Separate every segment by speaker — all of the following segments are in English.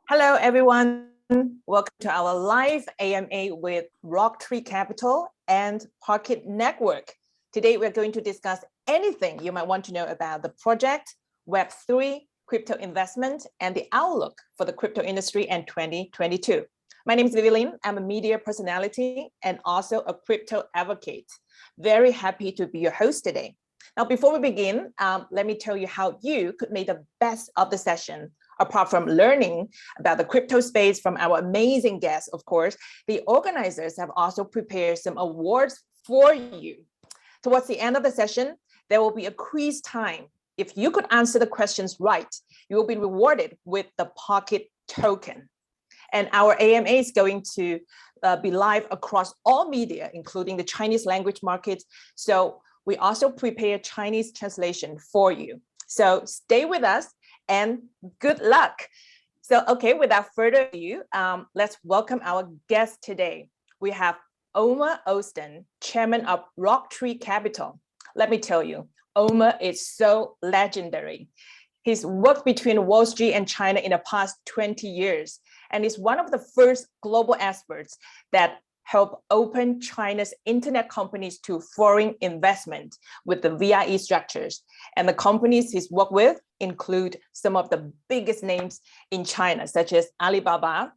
Speaker 1: Hello, everyone. Welcome to our live AMA with RockTree Capital and Pocket Network. Today, we're going to discuss anything you might want to know about the project, Web3, crypto investment, and the outlook for the crypto industry in 2022. My name is Vivi. I'm a media personality and also a crypto advocate. Very happy to be your host today. Now, before we begin, let me tell you how you could make the best of the session. Apart from learning about the crypto space from our amazing guests, of course, the organizers have also prepared some awards for you. Towards the end of the session, there will be a quiz time. If you could answer the questions right, you will be rewarded with the Pocket token. And our AMA is going to be live across all media, including the Chinese language market. So we also prepare Chinese translation for you. So stay with us and good luck. So, okay, without further ado, let's welcome our guest today. We have Omer Ozden, chairman of RockTree Capital. Let me tell you, Omer is so legendary. He's worked between Wall Street and China in the past 20 years, and is one of the first global experts that help open China's internet companies to foreign investment with the VIE structures. And the companies he's worked with include some of the biggest names in China, such as Alibaba,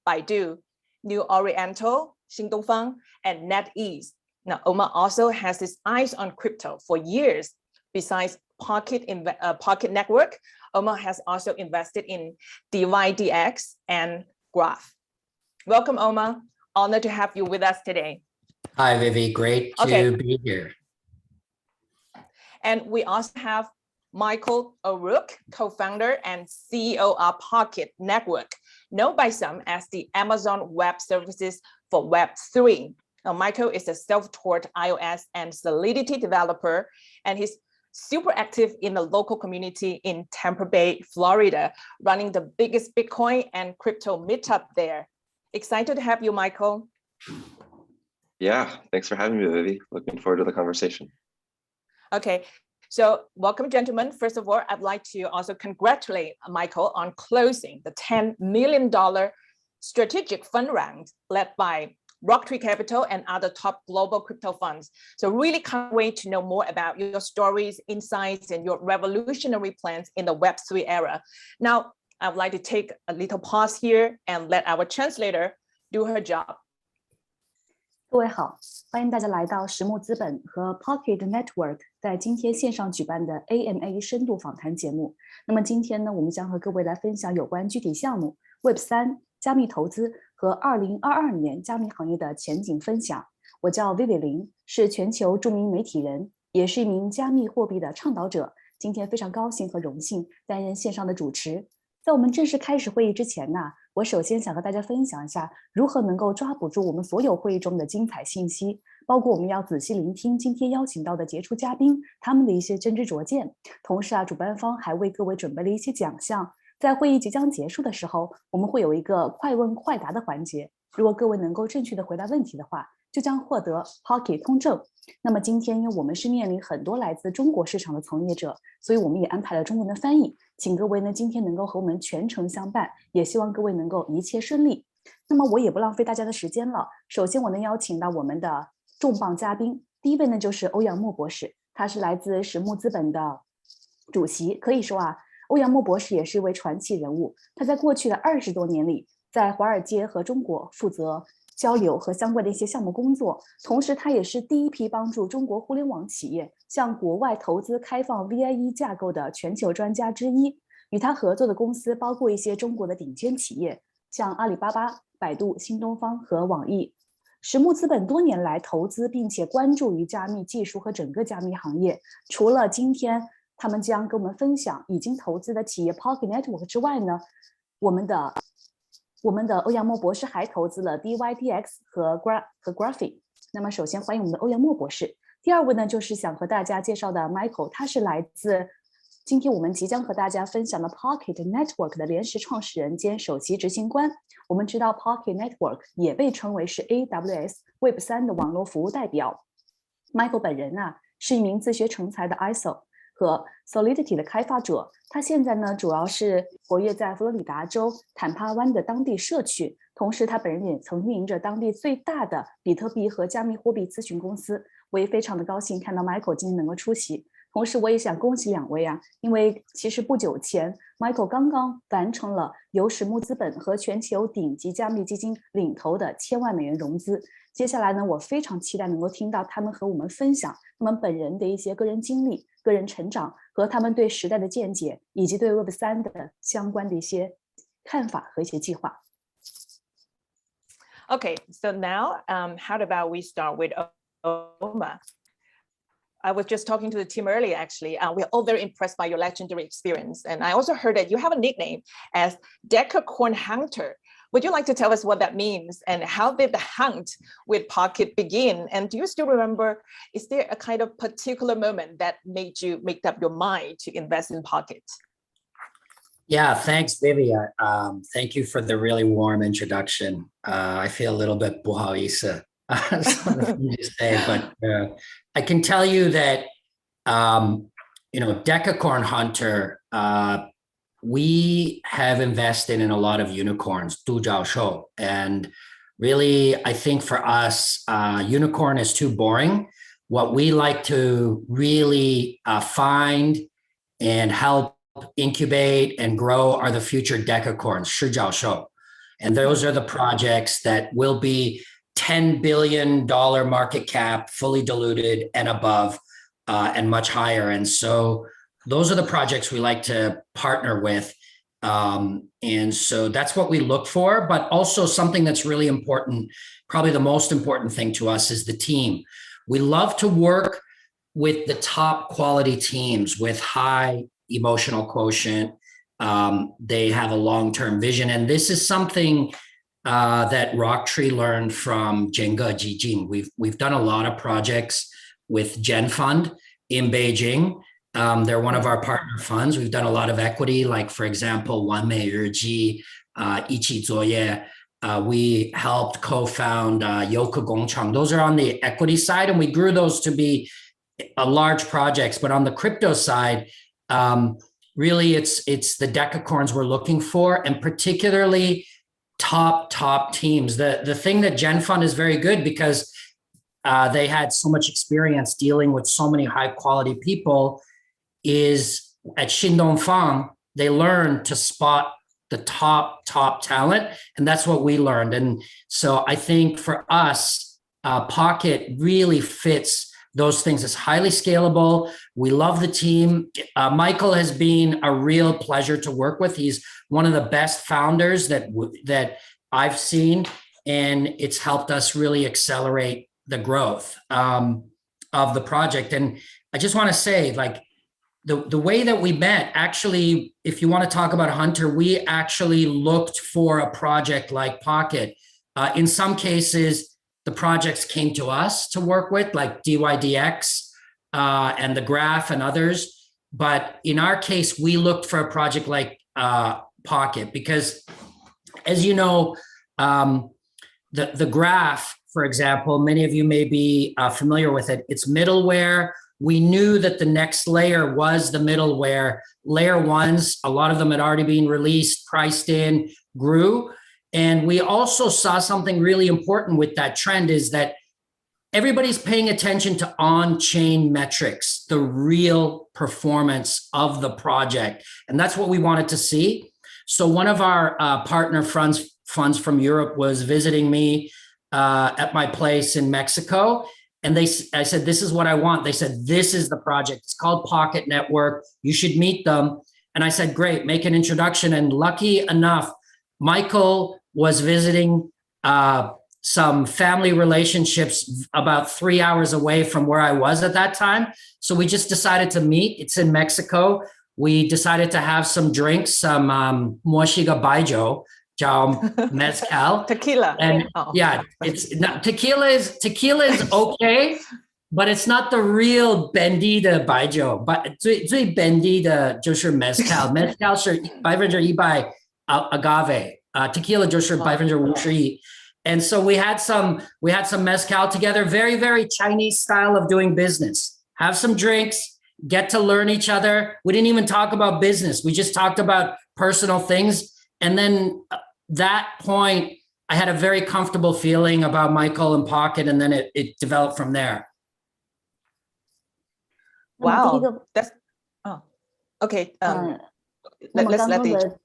Speaker 1: Baidu, New Oriental, Xingdongfang, and NetEase. Now, Omer also has his eyes on crypto for years. Besides Pocket Network, Omer has also invested in DYDX and Graph. Welcome, Omer. Honored to have you with us today.
Speaker 2: Hi, Vivi. Great to be here.
Speaker 1: And we also have Michael O'Rourke, co-founder and CEO of Pocket Network, known by some as the Amazon Web Services for Web3. Now, Michael is a self-taught iOS and Solidity developer, and he's super active in the local community in Tampa Bay, Florida, running the biggest Bitcoin and crypto meetup there. Excited to have you, Michael.
Speaker 3: Yeah, thanks for having me, Vivi. Looking forward to the conversation.
Speaker 1: Okay, so welcome, gentlemen. First of all, I'd like to also congratulate Michael on closing the $10 million strategic fund round led by RockTree Capital and other top global crypto funds. So really can't wait to know more about your stories, insights, and your revolutionary plans in the Web3 era. Now, I would like to take a little pause here and let our translator do her job.
Speaker 4: 各位好，欢迎大家来到实木资本和 Pocket Network 在今天线上举办的 AMA 深度访谈节目。那么今天呢，我们将和各位来分享有关具体项目、Web3、加密投资和2022年加密行业的前景分享。我叫 Vivi 林，是全球著名媒体人，也是一名加密货币的倡导者。今天非常高兴和荣幸担任线上的主持。在我们正式开始会议之前呢，我首先想和大家分享一下如何能够抓捕住我们所有会议中的精彩信息，包括我们要仔细聆听今天邀请到的杰出嘉宾他们的一些真知灼见。同时主办方还为各位准备了一些奖项。在会议即将结束的时候，我们会有一个快问快答的环节，如果各位能够正确的回答问题的话，就将获得 Pocket 通证。那么今天因为我们是面临很多来自中国市场的从业者，所以我们也安排了中文的翻译，请各位呢今天能够和我们全程相伴，也希望各位能够一切顺利。那么我也不浪费大家的时间了，首先我能邀请到我们的重磅嘉宾，第一位呢就是欧阳墨博士，他是来自实木资本的主席。可以说欧阳墨博士也是一位传奇人物，他在过去的20多年里，在华尔街和中国负责交流和相关的一些项目工作，同时他也是第一批帮助中国互联网企业向国外投资开放 VIE 架构的全球专家之一。与他合作的公司包括一些中国的顶尖企业，像阿里巴巴、百度、新东方和网易。实木资本多年来投资并且关注于加密技术和整个加密行业，除了今天他们将跟我们分享已经投资的企业 Pocket Network 之外呢，我们的欧阳墨博士还投资了 DYDX 和 Graph。 那么首先欢迎我们的欧阳墨博士。第二位呢就是想和大家介绍的 Michael， 他是来自今天我们即将和大家分享的 Pocket Network 的联席创始人兼首席执行官。我们知道 Pocket Network 也被称为是 AWS Web3 的网络服务代表。Michael 本人是一名自学成才的 ISO 和 Solidity 的开发者。他现在呢，主要是活跃在佛罗里达州坦帕湾的当地社区，同时他本人也曾运营着当地最大的比特币和加密货币咨询公司。我也非常的高兴看到 Michael 今天能够出席。同时我也想恭喜两位啊，因为其实不久前 Michael 刚刚完成了由石木资本和全球顶级加密基金领投的1000万美元融资。接下来呢，我非常期待能够听到他们和我们分享他们本人的一些个人经历、个人成长和他们对时代的见解，以及对 Web3 的相关的一些看法和一些计划。
Speaker 1: Okay, so now how about we start with Omer? I was just talking to the team earlier, actually. We're all very impressed by your legendary experience. And I also heard that you have a nickname as Decacorn Hunter. Would you like to tell us what that means and how did the hunt with Pocket begin? And do you still remember, is there a kind of particular moment that made you make up your mind to invest in Pocket?
Speaker 2: Yeah, thanks, Vivi. Thank you for the really warm introduction. I feel a little bit 不好意思. But I can tell you that, Decacorn Hunter, we have invested in a lot of unicorns, 独角兽. And really, I think for us, unicorn is too boring. What we like to really find and help incubate and grow are the future decacorns, 十角兽. And those are the projects that will be $10 billion market cap, fully diluted and above, and much higher. And so those are the projects we like to partner with. And so that's what we look for, but also something that's really important, probably the most important thing to us is the team. We love to work with the top quality teams with high emotional quotient. They have a long-term vision. And this is something that RockTree learned from Jenga Jijing. We've done a lot of projects with Gen Fund in Beijing. They're one of our partner funds. We've done a lot of equity, like for example, 完美日记, 一起作业. We helped co-found Yoka Gongchang. Those are on the equity side, and we grew those to be large projects. But on the crypto side, really it's the decacorns we're looking for, and particularly top teams. The thing that Gen Fund is very good because they had so much experience dealing with so many high quality people is at Xindong Fang, they learned to spot the top talent. And that's what we learned. And so I think for us, Pocket really fits those things. It's highly scalable. We love the team. Michael has been a real pleasure to work with. He's one of the best founders that I've seen, and it's helped us really accelerate the growth of the project. And I just want to say, like, the way that we met, actually, if you want to talk about Hunter, we actually looked for a project like Pocket. In some cases, the projects came to us to work with, like DYDX and the Graph and others. But in our case, we looked for a project like Pocket because, as you know, the Graph, for example, many of you may be familiar with it. It's middleware. We knew that the next layer was the middleware. Layer ones, a lot of them had already been released, priced in, grew. And we also saw something really important with that trend is that everybody's paying attention to on-chain metrics, the real performance of the project. And that's what we wanted to see. So one of our partner funds from Europe was visiting me at my place in Mexico. And I said, this is what I want. They said, this is the project. It's called Pocket Network. You should meet them. And I said, great, make an introduction. And lucky enough, Michael was visiting some family relationships about 3 hours away from where I was at that time. So we just decided to meet. It's in Mexico. We decided to have some drinks, some Moishiga Baijiu, mezcal,
Speaker 1: tequila,
Speaker 2: and yeah, it's not, tequila is okay, but it's not the real bendita baijiu. But 最 bendy 的就是 mezcal， mezcal 是100% agave， tequila 就是51%。And so we had some mezcal together, very Chinese style of doing business. Have some drinks, get to learn each other. We didn't even talk about business. We just talked about personal things. And then that point, I had a very comfortable feeling about Michael and Pocket, and then it developed from there.
Speaker 1: Wow, that's okay.
Speaker 4: 那么
Speaker 1: let's
Speaker 4: 刚
Speaker 1: let
Speaker 4: 刚
Speaker 1: the
Speaker 4: 的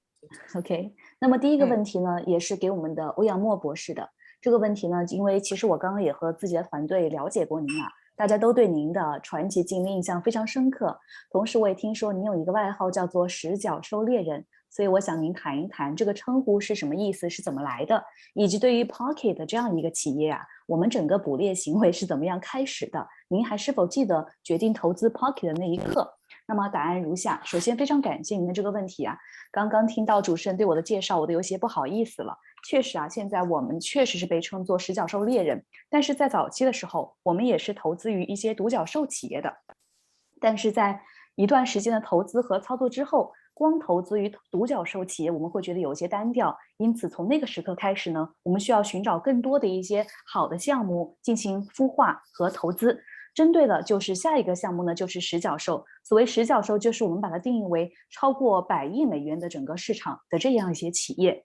Speaker 4: OK， 那么第一个问题呢，也是给我们的欧阳墨博士的这个问题呢，因为其实我刚刚也和自己的团队了解过您啊，大家都对您的传奇经历印象非常深刻。同时，我也听说您有一个外号叫做“十角兽猎人”，所以我想您谈一谈这个称呼是什么意思，是怎么来的，以及对于 Pocket 这样一个企业啊，我们整个捕猎行为是怎么样开始的？您还是否记得决定投资 Pocket 的那一刻？那么答案如下，首先非常感谢您的这个问题啊，刚刚听到主持人对我的介绍，我都有些不好意思了。确实啊，现在我们确实是被称作十角兽猎人，但是在早期的时候，我们也是投资于一些独角兽企业的。但是在一段时间的投资和操作之后，光投资于独角兽企业，我们会觉得有些单调。因此，从那个时刻开始呢，我们需要寻找更多的一些好的项目进行孵化和投资。针对的就是下一个项目呢，就是十角兽。所谓十角兽，就是我们把它定义为超过100亿美元的整个市场的这样一些企业。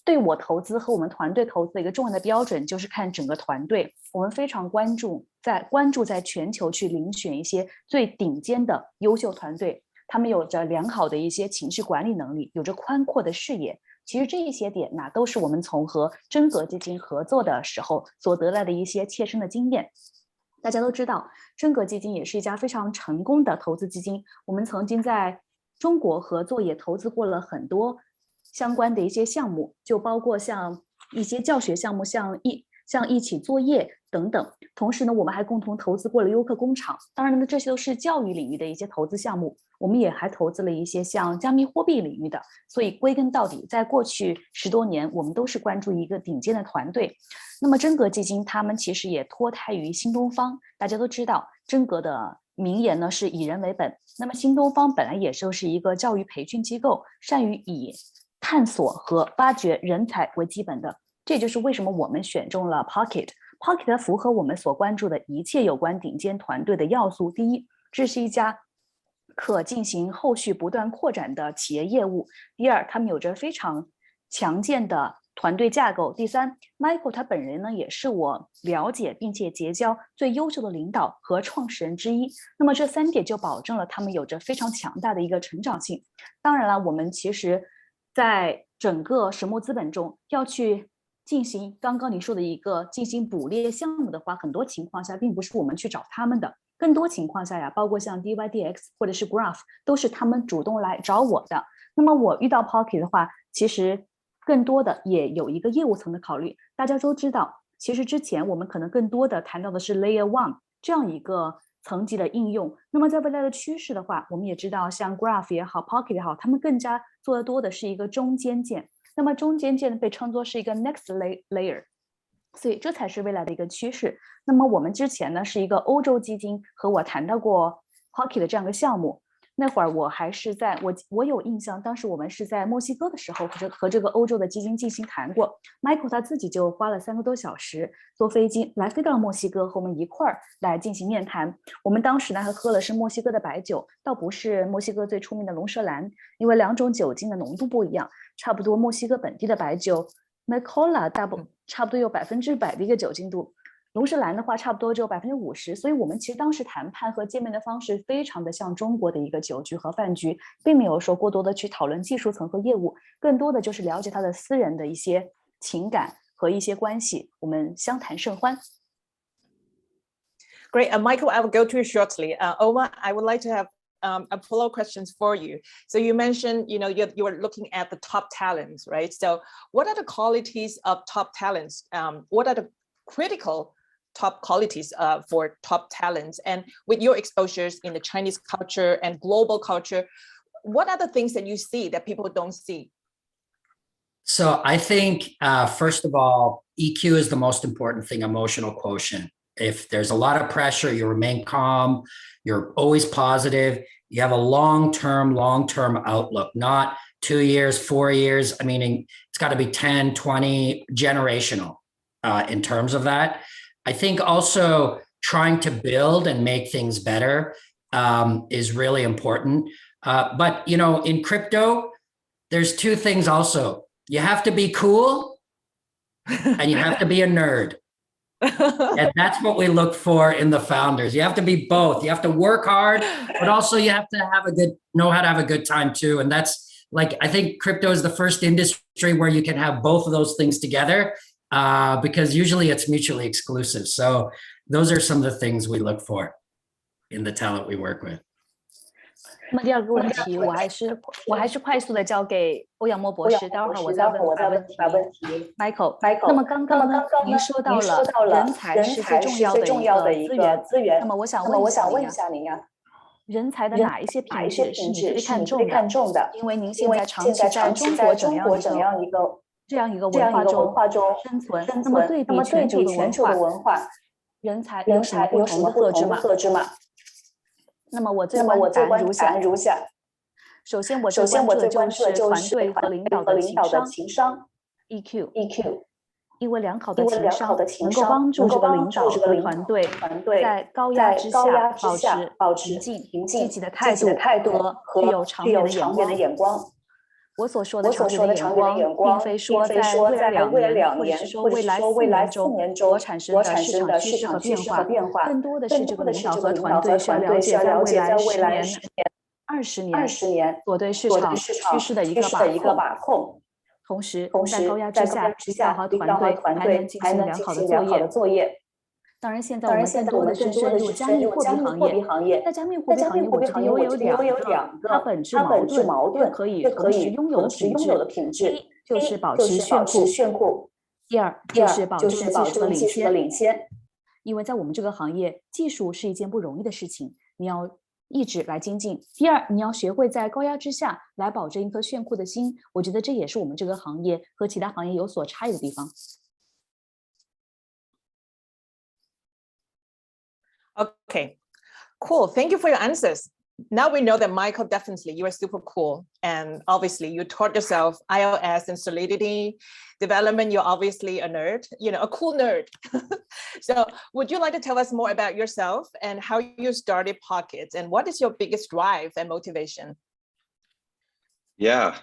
Speaker 4: 对我投资和我们团队投资的一个重要的标准，就是看整个团队。我们非常关注在全球去遴选一些最顶尖的优秀团队，他们有着良好的一些情绪管理能力，有着宽阔的视野。其实这一些点呢，都是我们从和真格基金合作的时候所得来的一些切身的经验。大家都知道，真格基金也是一家非常成功的投资基金。我们曾经在中国合作，也投资过了很多相关的一些项目，就包括像一些教学项目，像一起作业等等。同时呢，我们还共同投资过了优客工厂。当然呢，这些都是教育领域的一些投资项目。我们也还投资了一些像加密货币领域的。所以归根到底，在过去10多年，我们都是关注一个顶尖的团队。那么真格基金他们其实也脱胎于新东方。大家都知道，真格的名言呢是以人为本。那么新东方本来也就是一个教育培训机构，善于以探索和挖掘人才为基本的。这就是为什么我们选中了 Pocket。Pocket 符合我们所关注的一切有关顶尖团队的要素。第一，这是一家可进行后续不断扩展的企业业务。第二，他们有着非常强健的团队架构。第三， Michael 他本人呢也是我了解并且结交最优秀的领导和创始人之一。那么这3点就保证了他们有着非常强大的一个成长性。当然了，我们其实在整个神木资本中要去进行刚刚你说的一个进行捕猎项目的话，很多情况下并不是我们去找他们的，更多情况下呀，包括像 DYDX 或者是 Graph 都是他们主动来找我的。那么我遇到 Pocket 的话，其实更多的也有一个业务层的考虑。大家都知道，其实之前我们可能更多的谈到的是 Layer 1这样一个层级的应用。那么在未来的趋势的话，我们也知道像 Graph 也好 Pocket 也好，他们更加做的多的是一个中间件。那么中间件被称作是一个 next layer， 所以这才是未来的一个趋势。那么我们之前呢是一个欧洲基金和我谈到过 Pocket 的这样一个项目。那会儿我还是在我有印象，当时我们是在墨西哥的时候和这个欧洲的基金进行谈过。Michael 他自己就花了3个多小时坐飞机飞到了墨西哥，和我们一块儿来进行面谈。我们当时呢还喝了是墨西哥的白酒，倒不是墨西哥最出名的龙舌兰，因为2种酒精的浓度不一样。差不多墨西哥本地的白酒 Macola 差不多有100%的一个酒精度，龙舌兰的话差不多只有50%。所以我们其实当时谈判和见面的方式非常的像中国的一个酒局和饭局，并没有说过多的去讨论技术层和业务，更多的就是了解他的私人的一些情感和一些关系，我们相谈甚欢。
Speaker 1: Great, Michael, I will go to you shortly. Omer, I would like to have a follow questions for you. So you mentioned, you were looking at the top talents, right? So what are the qualities of top talents? What are the critical top qualities for top talents? And with your exposures in the Chinese culture and global culture, what are the things that you see that people don't see?
Speaker 2: So I think, first of all, EQ is the most important thing, emotional quotient. If there's a lot of pressure, you remain calm, you're always positive, you have a long-term outlook, not 2 years, 4 years. I mean, it's got to be 10, 20, generational in terms of that. I think also trying to build and make things better. is really important. But you know, in crypto, there's two things also. You have to be cool and you have to be a nerd. And that's what we look for in the founders. You have to be both. You have to work hard, but also you have to know how to have a good time too. And that's like, I think crypto is the first industry where you can have both of those things together, because usually it's mutually exclusive. So those are some of the things we look for in the talent we work with.
Speaker 4: 那么第二个问题，我还是快速的交给欧阳墨博士，待会儿我再把问题 Michael。那么刚刚呢，您说到了人才是最重要的一个资源。那么我想问一下您呀，人才的哪一些品质是你最看重的？因为您现在长期在中国这样一个文化中生存，那么对比全球的文化，人才有什么不同的特质吗？那么我最关注答案如下。首先我最关注的就是团队和领导的情商 EQ， 因为良好的情商能够帮助这个领导和团队在高压之下保持平静、积极的态度和具有长远的眼光。我所说的长远的眼光，并非说在未来2年，或者是说未来4年中所产生的市场趋势和变化，更多的是这个领导和团队需要了解在未来10年、20年所对市场趋势的一个把控。同时，在高压之下，领导和团队还能进行良好的作业。当然，现在我们更多的是深入加密货币行业。在加密货币行业，我觉得有两个它本质矛盾可以同时拥有的品质。第一就是保持炫酷，第二就是保持技术的领先。因为在我们这个行业，技术是一件不容易的事情，你要一直来精进。第二，你要学会在高压之下来保证一颗炫酷的心。我觉得这也是我们这个行业和其他行业有所差异的地方。
Speaker 1: Okay, cool. Thank you for your answers. Now we know that Michael, definitely you are super cool. And obviously you taught yourself iOS and Solidity development. You're obviously a nerd, a cool nerd. So would you like to tell us more about yourself and how you started Pockets and what is your biggest drive and motivation?
Speaker 3: Yeah.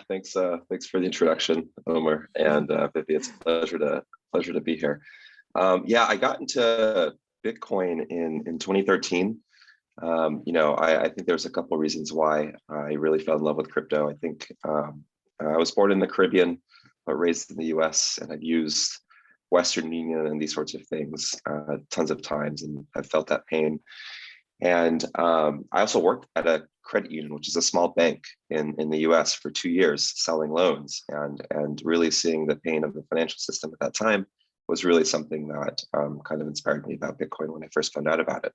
Speaker 3: Thanks for the introduction, Omer and Vivi. It's a pleasure to be here. I got into Bitcoin in 2013. I think there's a couple of reasons why I really fell in love with crypto. I think I was born in the Caribbean, but raised in the US, and I've used Western Union and these sorts of things tons of times, and I've felt that pain. And I also worked at a credit union, which is a small bank in the US for 2 years, selling loans, and really seeing the pain of the financial system at that time was really something that kind of inspired me about Bitcoin when I first found out about it.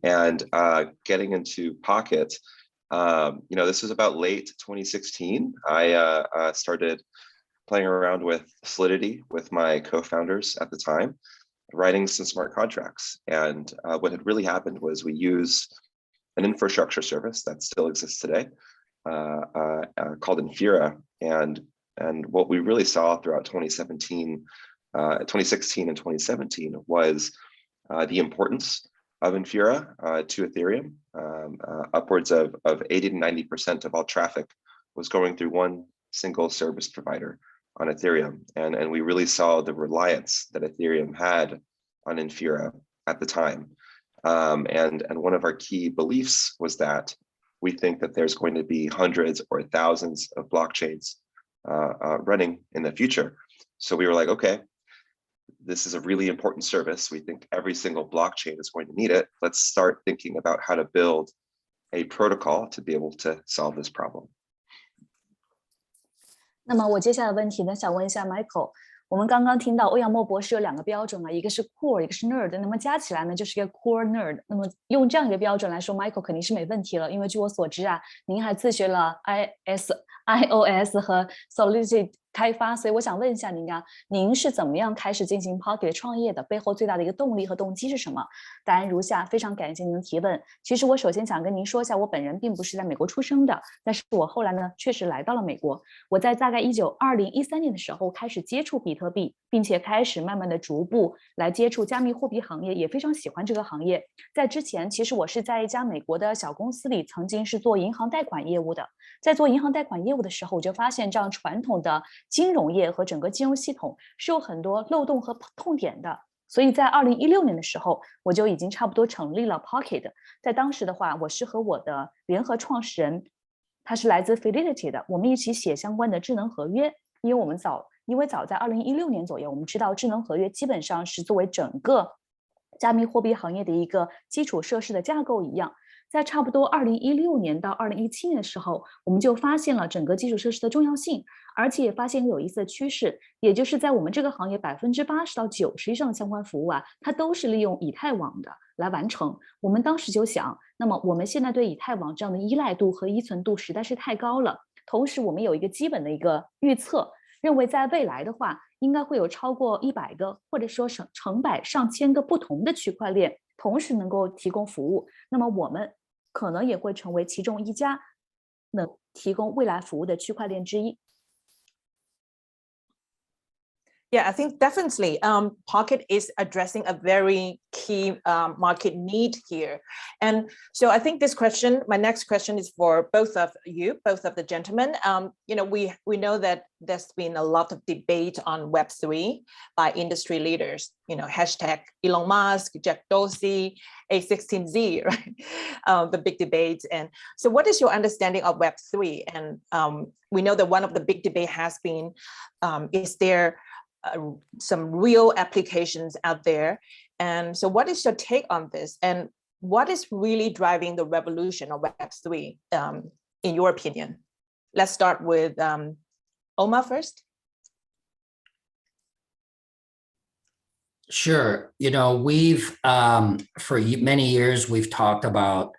Speaker 3: And getting into Pocket, this was about late 2016. I started playing around with Solidity with my co-founders at the time, writing some smart contracts. And what had really happened was we used an infrastructure service that still exists today called Infura. And what we really saw throughout 2016 and 2017 was the importance of Infura to Ethereum. Upwards of 80 to 90% of all traffic was going through one single service provider on Ethereum. And we really saw the reliance that Ethereum had on Infura at the time. And one of our key beliefs was that we think that there's going to be hundreds or thousands of blockchains running in the future. So we were like, okay, this is a really important service. We think every single blockchain is going to need it. Let's start thinking about how to build a protocol to be able to solve this problem.
Speaker 4: 那么我接下来的问题呢，想问一下 Michael， 我们刚刚听到欧阳墨博士有2个标准啊，一个是 core， 一个是 nerd， 那么加起来呢就是一个 core nerd。那么用这样一个标准来说 ，Michael 肯定是没问题了，因为据我所知啊，您还自学了iOS 和 Solidity 开发，所以我想问一下您啊，您是怎么样开始进行 Pocket 创业的？背后最大的一个动力和动机是什么？答案如下，非常感谢您的提问。其实我首先想跟您说一下，我本人并不是在美国出生的，但是我后来呢确实来到了美国。我在大概2013年的时候开始接触比特币，并且开始慢慢的逐步来接触加密货币行业，也非常喜欢这个行业。在之前，其实我是在一家美国的小公司里，曾经是做银行贷款业务的。在做银行贷款业务的时候，我就发现这样传统的金融业和整个金融系统是有很多漏洞和痛点的。所以在2016年的时候，我就已经差不多成立了 Pocket。在当时的话，我是和我的联合创始人，他是来自 Fidelity 的，我们一起写相关的智能合约。因为早在2016年左右，我们知道智能合约基本上是作为整个加密货币行业的一个基础设施的架构一样。在差不多2016年到2017年的时候，我们就发现了整个基础设施的重要性，而且也发现有意思的趋势，也就是在我们这个行业80%到90%以上的相关服务啊，它都是利用以太网的来完成。我们当时就想，那么我们现在对以太网这样的依赖度和依存度实在是太高了，同时我们有一个基本的一个预测，认为在未来的话，应该会有超过100个，或者说成百上千个不同的区块链，同时能够提供服务。那么我们可能也会成为其中一家能提供未来服务的区块链之一。
Speaker 1: Yeah, I think definitely Pocket is addressing a very key market need here. And so I think my next question is for both of you, both of the gentlemen. We know that there's been a lot of debate on Web3 by industry leaders, hashtag Elon Musk, Jack Dorsey, A16Z, right? The big debates. And so what is your understanding of Web3? And we know that one of the big debate has been, is there some real applications out there? And so what is your take on this? And what is really driving the revolution of Web3 in your opinion? Let's start with Omer first.
Speaker 2: Sure. We've, for many years, we've talked about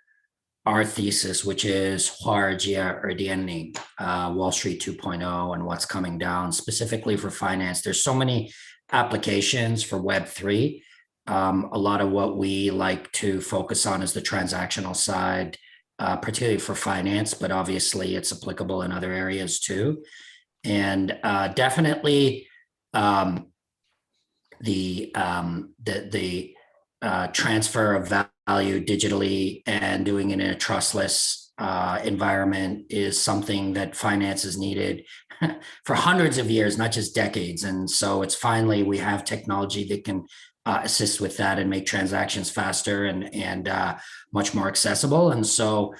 Speaker 2: our thesis, which is 华尔街2.0, Wall Street 2.0, and what's coming down specifically for finance. There's so many applications for Web3. A lot of what we like to focus on is the transactional side, particularly for finance, but obviously it's applicable in other areas too. And definitely the transfer of value digitally and doing it in a trustless environment is something that finance has needed for hundreds of years, not just decades. And so it's finally, we have technology that can assist with that and make transactions faster and much more accessible. And so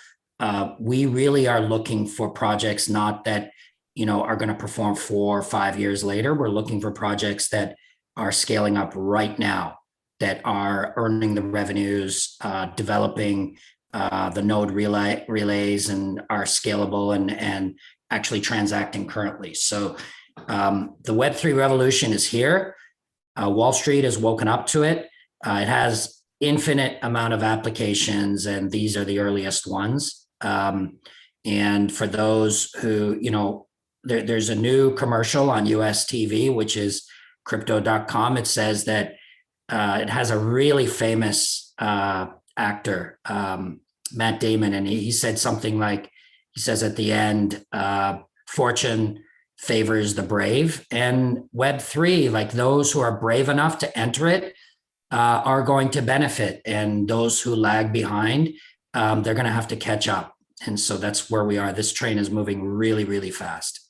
Speaker 2: we really are looking for projects not that are going to perform 4 or 5 years later. We're looking for projects that are scaling up right now, that are earning the revenues, developing the node relays, and are scalable and actually transacting currently. So the Web3 revolution is here. Wall Street has woken up to it. It has infinite amount of applications, and these are the earliest ones. And for those who, there's a new commercial on US TV, which is crypto.com. It says that it has a really famous actor, Matt Damon, and he said something like, he says at the end, fortune favors the brave, and Web3, like those who are brave enough to enter it are going to benefit, and those who lag behind, they're going to have to catch up. And so that's where we are. This train is moving really, really fast.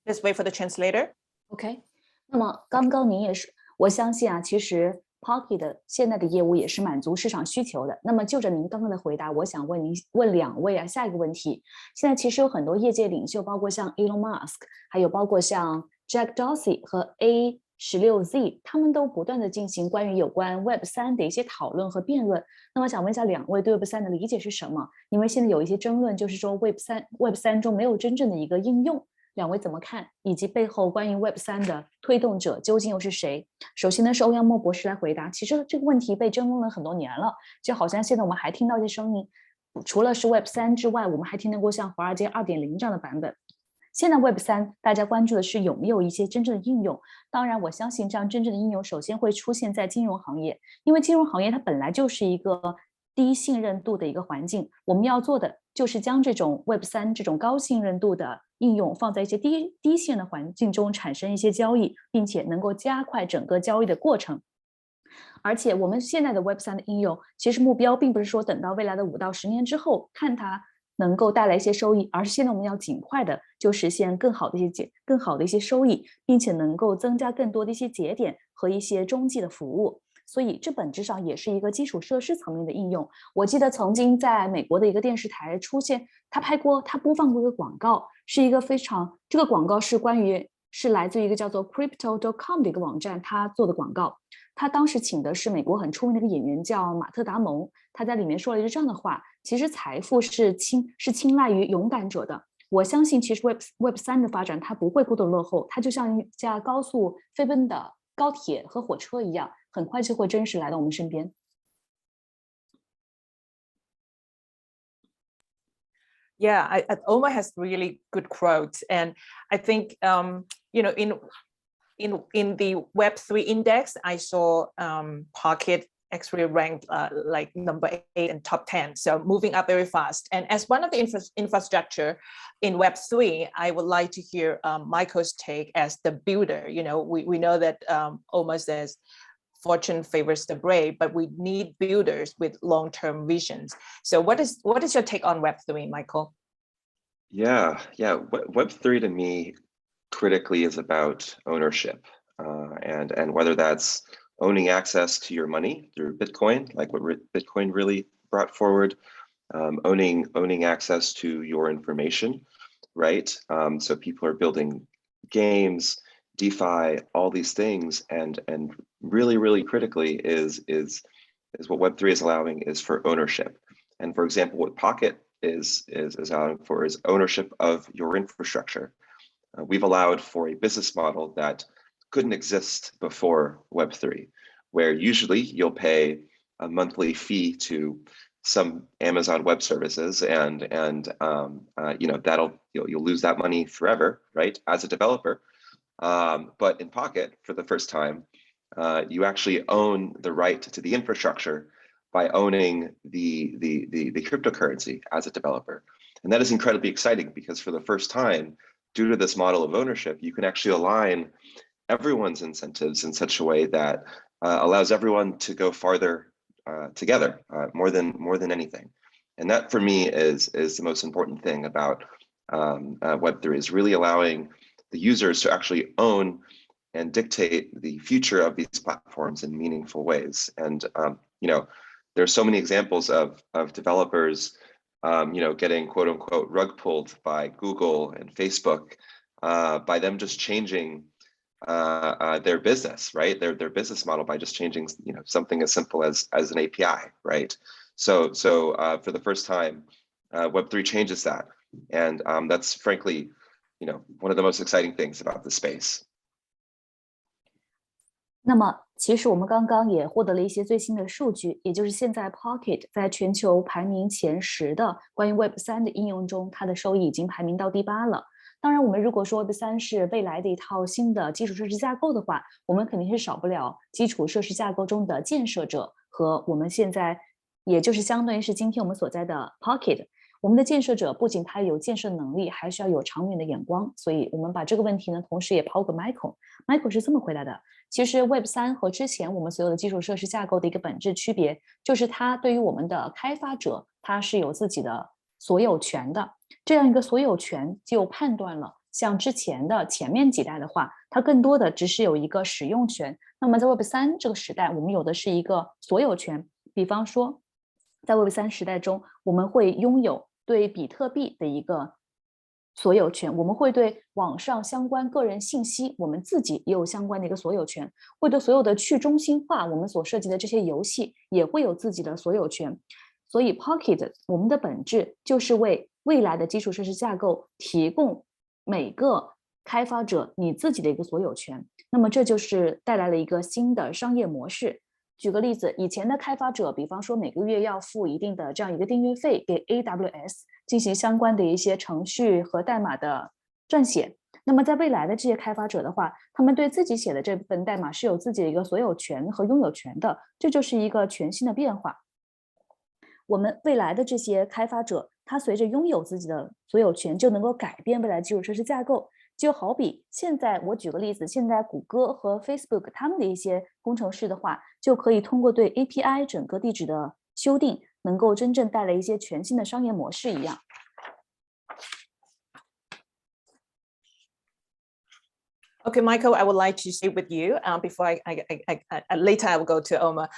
Speaker 1: Let's wait for the translator.
Speaker 4: OK， 那么刚刚您也是，我相信啊，其实 Pocket 现在的业务也是满足市场需求的。那么就着您刚刚的回答，我想问两位啊，下一个问题。现在其实有很多业界领袖，包括像 Elon Musk， 还有包括像 Jack Dorsey 和 A16Z， 他们都不断的进行有关 Web3 的一些讨论和辩论。那么想问一下两位对 Web3 的理解是什么？因为现在有一些争论，就是说 Web3 中没有真正的一个应用。两位怎么看？以及背后关于 Web3 的推动者究竟又是谁？首先呢，是欧阳墨博士来回答。其实这个问题被争论了很多年了，就好像现在我们还听到一些声音，除了是 Web3 之外，我们还听到过像华尔街2.0这样的版本。现在 Web3 大家关注的是有没有一些真正的应用。当然我相信这样真正的应用首先会出现在金融行业，因为金融行业它本来就是一个低信任度的一个环境，我们要做的就是将这种 Web3 这种高信任度的应用放在一些低信任的环境中产生一些交易，并且能够加快整个交易的过程。而且我们现在的 Web3 的应用，其实目标并不是说等到未来的5到10年之后看它能够带来一些收益，而是现在我们要尽快的就实现更好的一些收益，并且能够增加更多的一些节点和一些中继的服务。所以这本质上也是一个基础设施层面的应用。我记得曾经在美国的一个电视台出现，他播放过一个广告，是一个这个广告是来自于一个叫做 crypto.com 的一个网站，他做的广告。他当时请的是美国很出名的一个演员叫马特·达蒙，他在里面说了一句这样的话：其实财富是青睐于勇敢者的。我相信其实 Web3 的发展它不会过多落后，它就像一架高速飞奔的高铁和火车一样，很快就会真实来到我们身边。
Speaker 1: Yeah, Omer has really good quotes, and I think you know in the Web3 index, I saw Pocket actually ranked like number 8 and top 10, so moving up very fast. And as one of the infrastructure in Web3, I would like to hear Michael's take as the builder. You know, we know that Omer says fortune favors the brave, but we need builders with long-term visions. So what is your take on Web3, Michael?
Speaker 3: Yeah. Web3 to me critically is about ownership, and whether that's owning access to your money through Bitcoin, like what Bitcoin really brought forward, owning access to your information, right? So people are building games, DeFi, all these things, and really critically is what Web3 is allowing is for ownership. And for example, what Pocket is allowing for is ownership of your infrastructure. We've allowed for a business model that couldn't exist before Web3, where usually you'll pay a monthly fee to some Amazon Web Services, and you know you'll lose that money forever, right? As a developer, but in Pocket, for the first time, you actually own the right to the infrastructure by owning the cryptocurrency as a developer, and that is incredibly exciting because for the first time, due to this model of ownership, you can actually align everyone's incentives in such a way that allows everyone to go farther together, more than anything. And that for me is the most important thing about Web3, is really allowing the users to actually own and dictate the future of these platforms in meaningful ways. And you know, there's so many examples of developers you know, getting quote unquote rug pulled by Google and Facebook by them just changing their business, right? Their business model by just changing, you know, something as simple as an API, right? So for the first time, Web3 changes that, and that's frankly, you know, one of the most exciting things about the space.
Speaker 4: 那么其实我们刚刚也获得了一些最新的数据，也就是现在 Pocket 在全球排名前10的关于 Web3 的应用中，它的收益已经排名到第8了。当然我们如果说 Web3 是未来的一套新的基础设施架构的话，我们肯定是少不了基础设施架构中的建设者和我们现在也就是相当于是今天我们所在的 Pocket。我们的建设者不仅他有建设能力，还需要有长远的眼光，所以我们把这个问题呢，同时也抛给 Michael。Michael 是这么回答的：其实 Web3 和之前我们所有的基础设施架构的一个本质区别，就是它对于我们的开发者，它是有自己的所有权的。这样一个所有权就判断了，像之前的前面几代的话，它更多的只是有一个使用权。那么在 Web3 这个时代，我们有的是一个所有权。比方说，在 Web3 时代中，我们会拥有对比特币的一个所有权，我们会对网上相关个人信息，我们自己也有相关的一个所有权，会对所有的去中心化我们所设计的这些游戏也会有自己的所有权。所以 Pocket 我们的本质就是为未来的基础设施架构提供每个开发者你自己的一个所有权。那么这就是带来了一个新的商业模式。举个例子，以前的开发者，比方说每个月要付一定的这样一个订阅费给 AWS 进行相关的一些程序和代码的撰写。那么在未来的这些开发者的话，他们对自己写的这部分代码是有自己的一个所有权和拥有权的，这就是一个全新的变化。我们未来的这些开发者，他随着拥有自己的所有权，就能够改变未来基础设施架构。就好比现在，我举个例子，现在谷歌和 Facebook 他们的一些工程师的话，就可以通过对 API 整个地址的修订，能够真正带来一些全新的商业模式一样。
Speaker 1: Okay, Michael, I would like to stay with you before later I will go to Omer.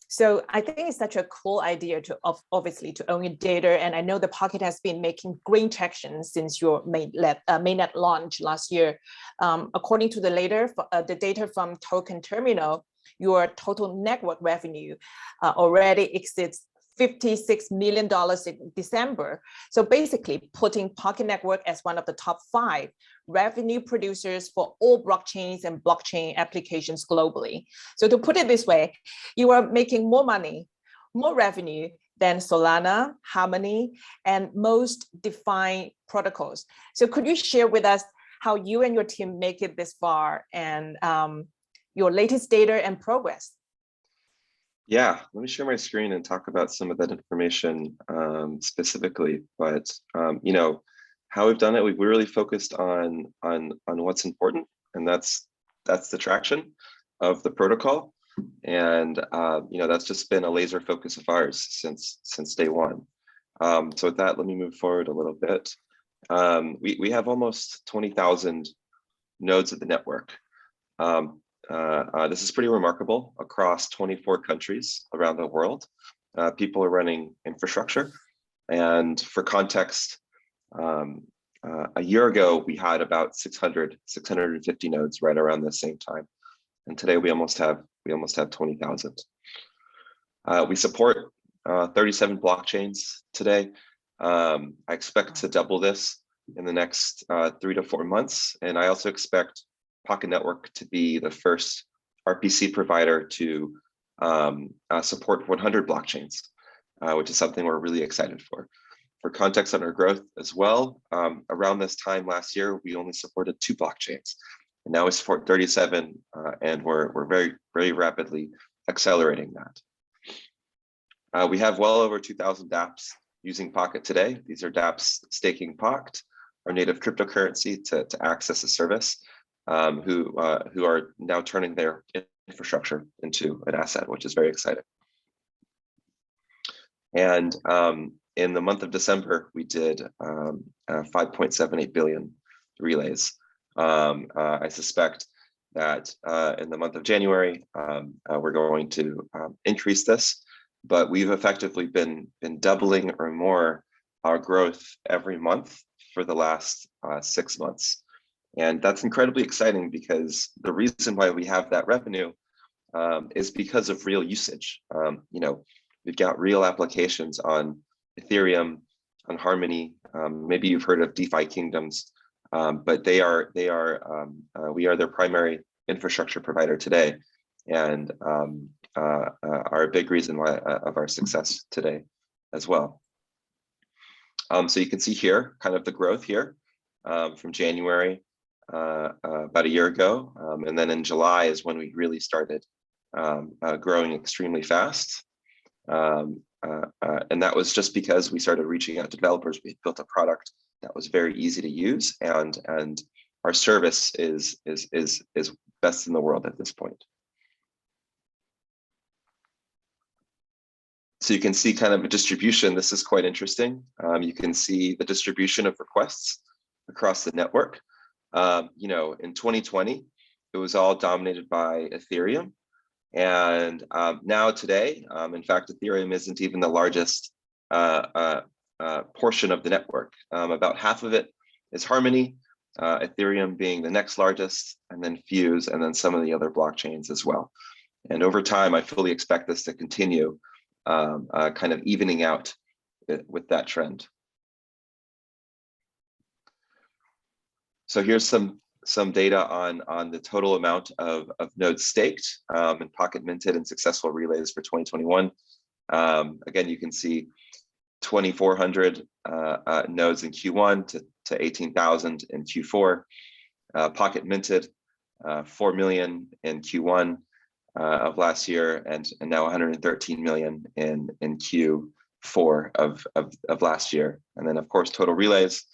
Speaker 1: So I think it's such a cool idea to obviously to own your data. And I know the Pocket has been making great traction since your mainnet launch last year. According to the data from Token Terminal, your total network revenue already exceeds $56 million in December. So basically putting Pocket Network as one of the top 5 revenue producers for all blockchains and blockchain applications globally. So to put it this way, you are making more money, more revenue than Solana, Harmony, and most DeFi protocols. So could you share with us how you and your team make it this far and your latest data and progress?
Speaker 3: Yeah, let me share my screen and talk about some of that information specifically. But you know, how we've done it, we've really focused on what's important, and that's the traction of the protocol, and you know, that's just been a laser focus of ours since day one. So with that, let me move forward a little bit. We have almost 20,000 nodes of the network. This is pretty remarkable across 24 countries around the world. People are running infrastructure. And for context, a year ago, we had about 650 nodes right around the same time. And today we almost have 20,000. We support 37 blockchains today. I expect to double this in the next 3 to 4 months. And I also expect Pocket Network to be the first RPC provider to support 100 blockchains, which is something we're really excited for. For context on our growth as well, around this time last year, we only supported 2 blockchains. And now we support 37, and we're very, very rapidly accelerating that. We have well over 2,000 dApps using Pocket today. These are dApps staking Pocket, our native cryptocurrency, to access the service. Who are now turning their infrastructure into an asset, which is very exciting. And in the month of December, we did 5.78 billion relays. I suspect that in the month of January, we're going to increase this, but we've effectively been doubling or more our growth every month for the last 6 months. And that's incredibly exciting because the reason why we have that revenue is because of real usage. You know, we've got real applications on Ethereum, on Harmony. Maybe you've heard of DeFi Kingdoms, but we are their primary infrastructure provider today, and are a big reason why of our success today as well. So you can see here kind of the growth here from January. About a year ago, and then in July is when we really started growing extremely fast, and that was just because we started reaching out to developers. We built a product that was very easy to use, and our service is best in the world at this point. So you can see kind of a distribution. This is quite interesting. You can see the distribution of requests across the network. You know, in 2020, it was all dominated by Ethereum. And now today, in fact, Ethereum isn't even the largest portion of the network. About half of it is Harmony, Ethereum being the next largest, and then Fuse, and then some of the other blockchains as well. And over time, I fully expect this to continue kind of evening out with that trend. So here's some some data on the total amount of nodes staked and pocket minted and successful relays for 2021. Again, you can see 2,400 nodes in Q1 to 18,000 in Q4. Pocket minted 4 million in Q1 of last year, and now 113 million in Q4 of last year. And then of course total relays,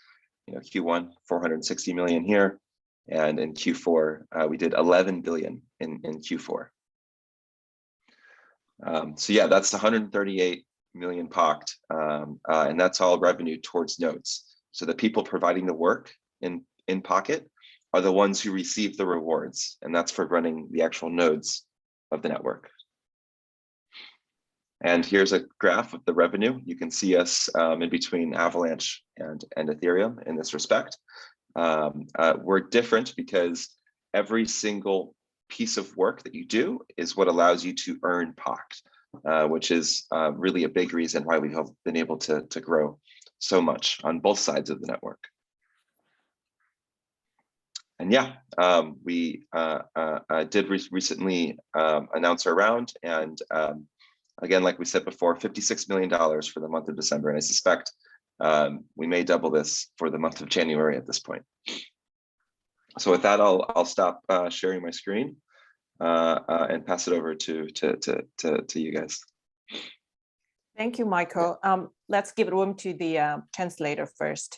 Speaker 3: Q1 460 million here, and in Q4 we did 11 billion in Q4. So yeah, that's 138 million POC'd, and that's all revenue towards nodes. So the people providing the work in Pocket are the ones who receive the rewards, and that's for running the actual nodes of the network. And here's a graph of the revenue. You can see us in between Avalanche and Ethereum in this respect. We're different because every single piece of work that you do is what allows you to earn POC, which is really a big reason why we have been able to grow so much on both sides of the network. And yeah, we did recently announce our round, and again, like we said before, $56 million for the month of December, and I suspect we may double this for the month of January at this point. So with that, I'll stop sharing my screen and pass it over to you guys.
Speaker 1: Thank you, Michael. Let's give room to the translator first.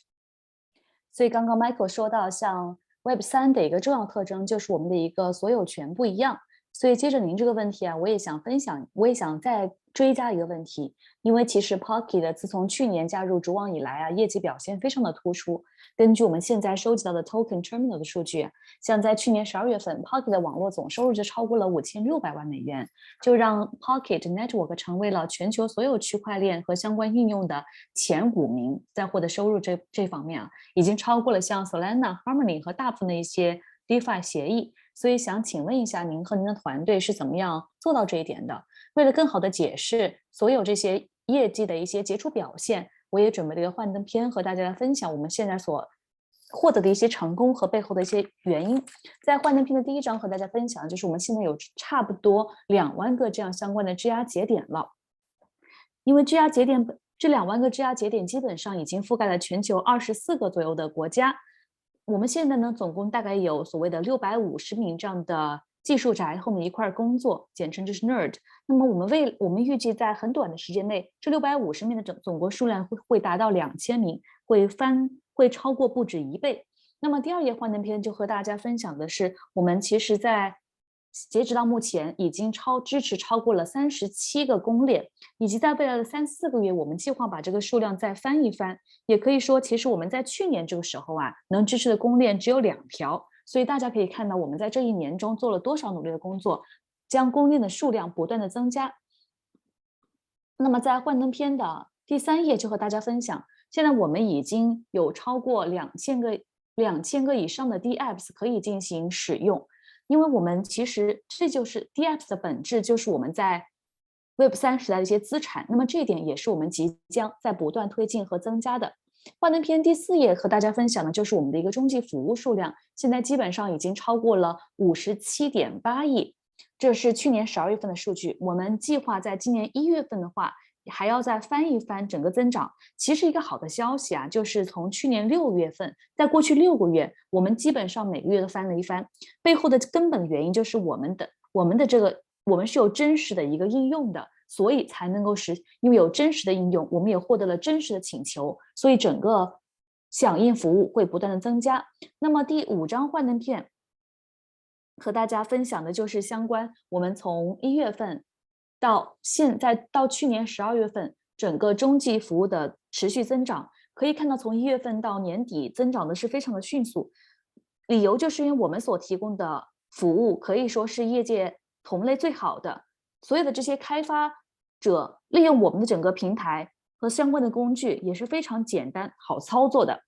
Speaker 4: 所以刚刚 Michael 说到，像 Web3 的一个重要特征就是我们的一个所有权不一样。所以接着您这个问题啊，我也想分享，我也想再追加一个问题，因为其实 Pocket 自从去年加入主网以来啊，业绩表现非常的突出。根据我们现在收集到的 Token Terminal 的数据，像在去年12月份 ，Pocket 的网络总收入就超过了5600万美元，就让 Pocket Network 成为了全球所有区块链和相关应用的前5名，在获得收入这方面啊，已经超过了像 Solana、Harmony 和大部分的一些 DeFi 协议。所以想请问一下，您和您的团队是怎么样做到这一点的？为了更好的解释所有这些业绩的一些杰出表现，我也准备了一个幻灯片和大家来分享我们现在所获得的一些成功和背后的一些原因。在幻灯片的第一章和大家分享，就是我们现在有差不多2万个这样相关的质押节点了，因为质押节点这2万个质押节点基本上已经覆盖了全球24个左右的国家。我们现在呢，总共大概有所谓的650名这样的技术宅和我们一块工作，简称就是 nerd。那么我们预计在很短的时间内，这650名的总共数量会达到2000名，会超过不止1倍。那么第二页幻灯片就和大家分享的是，我们其实在截止到目前已经支持超过了37个公链，以及在未来的3-4个月，我们计划把这个数量再翻一番。也可以说，其实我们在去年这个时候啊，能支持的公链只有2条，所以大家可以看到我们在这1年中做了多少努力的工作，将公链的数量不断的增加。那么在幻灯片的第3页就和大家分享，现在我们已经有超过2000个以上的 DApps 可以进行使用。因为我们其实这就是 DApps 的本质，就是我们在 Web3 时代的一些资产，那么这一点也是我们即将在不断推进和增加的。幻灯片第4页和大家分享的就是我们的一个中继服务数量，现在基本上已经超过了 57.8亿，这是去年12月份的数据。我们计划在今年1月份的话，还要再翻一翻整个增长。其实一个好的消息啊，就是从去年6月份，在过去6个月，我们基本上每个月都翻了一番。背后的根本原因就是我们是有真实的一个应用的，所以才能够因为有真实的应用，我们也获得了真实的请求，所以整个响应服务会不断的增加。那么第5张幻灯片和大家分享的就是相关我们从1月份到去年12月份整个中继服务的持续增长。可以看到从1月份到年底增长的是非常的迅速，理由就是因为我们所提供的服务可以说是业界同类最好的，所有的这些开发者利用我们的整个平台和相关的工具也是非常简单好操作的。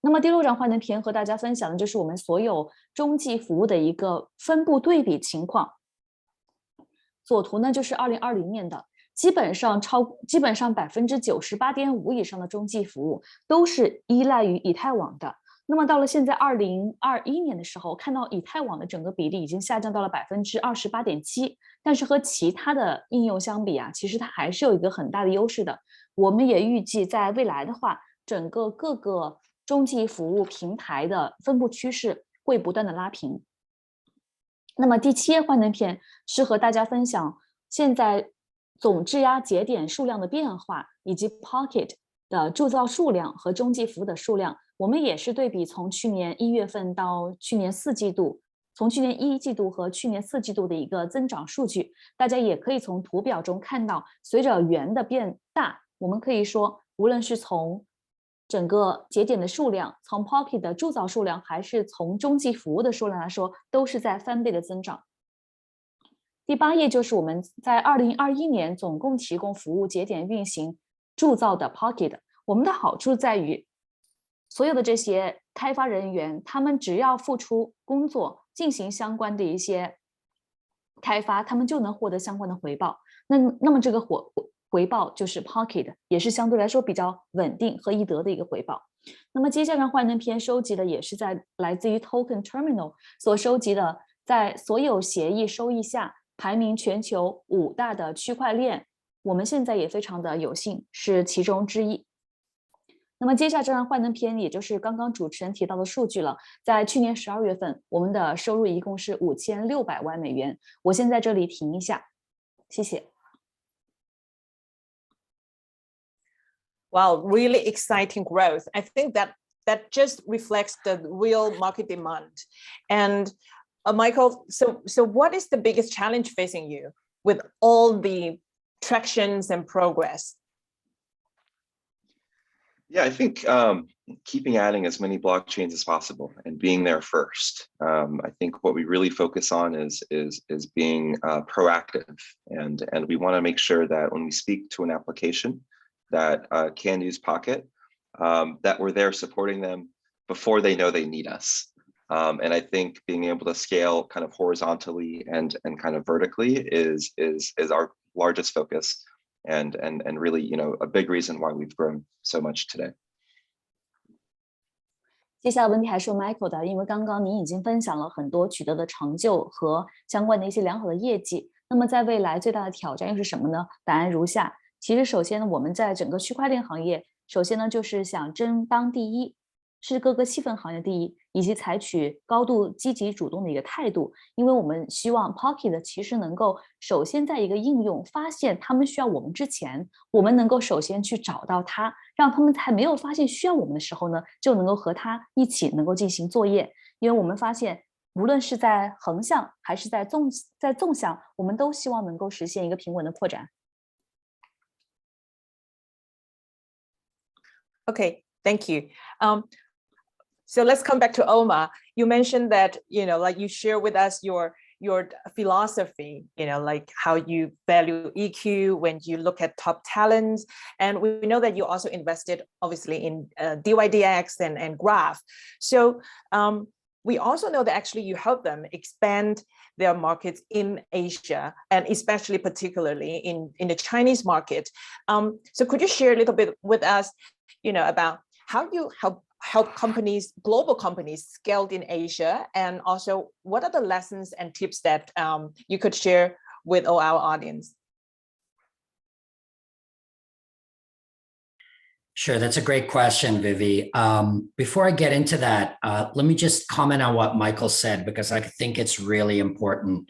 Speaker 4: 那么第6张幻灯片和大家分享的就是我们所有中继服务的一个分布对比情况。左图呢就是2020年的，基本上 98.5% 以上的中继服务都是依赖于以太网的。那么到了现在2021年的时候，看到以太网的整个比例已经下降到了28.7%，但是和其他的应用相比啊，其实它还是有一个很大的优势的。我们也预计在未来的话，整个各个中继服务平台的分布趋势会不断的拉平。那么第7页幻灯片是和大家分享现在总质押节点数量的变化，以及 Pocket 的铸造数量和中继服务的数量。我们也是对比从去年1月份到去年4季度，从去年1季度和去年4季度的一个增长数据，大家也可以从图表中看到，随着圆的变大，我们可以说，无论是从整个节点的数量，从 Pocket 的铸造数量，还是从中继服务的数量来说，都是在翻倍的增长。第8页就是我们在2021年总共提供服务节点运行铸造的 Pocket。我们的好处在于，所有的这些开发人员，他们只要付出工作，进行相关的一些开发，他们就能获得相关的回报。那么这个回报就是 Pocket， 也是相对来说比较稳定和易得的一个回报。那么接下来幻灯片收集的也是在来自于 Token Terminal 所收集的，在所有协议收益下排名全球5大的区块链，我们现在也非常的有幸是其中之一。那么接下来这张幻灯片，也就是刚刚主持人提到的数据了。在去年12月份，我们的收入一共是5600万美元。我先在这里停一下，谢谢。
Speaker 1: Wow, really exciting growth. I think that just reflects the real market demand. And Michael, so what is the biggest challenge facing you with all the tractions and progress?
Speaker 3: Yeah, I think keeping adding as many blockchains as possible and being there first. I think what we really focus on is being proactive, and we want to make sure that when we speak to an application that can use Pocket, that we're there supporting them before they know they need us. And I think being able to scale kind of horizontally and kind of vertically is our largest focus. And really, you know, a big reason why we've grown so much today.
Speaker 4: 接下来问题还是 Michael 的，因为刚刚您已经分享了很多取得的成就和相关的一些良好的业绩。那么在未来最大的挑战又是什么呢？答案如下。其实首先呢，我们在整个区块链行业，首先呢就是想争当第一，是各个细分行业第一，以及采取高度积极主动的一个态度，因为我们希望 Pocket 其实能够首先在一个应用发现他们需要我们之前，我们能够首先去找到它，让他们还没有发现需要我们的时候呢，就能够和他一起能够进行作业。因为我们发现，无论是在横向还是在纵向，我们都希望能够实现一个平稳的扩展。
Speaker 1: Okay, thank you. So let's come back to Omer. You mentioned that, you know, like you share with us your philosophy, you know, like how you value EQ when you look at top talents. And we know that you also invested obviously in DYDX and Graph. So we also know that actually you help them expand their markets in Asia, and especially particularly in the Chinese market. So could you share a little bit with us, you know, about how you help companies, global companies scaled in Asia, and also what are the lessons and tips that you could share with all our audience?
Speaker 2: Sure, that's a great question, Vivi. Before I get into that, let me just comment on what Michael said, because I think it's really important.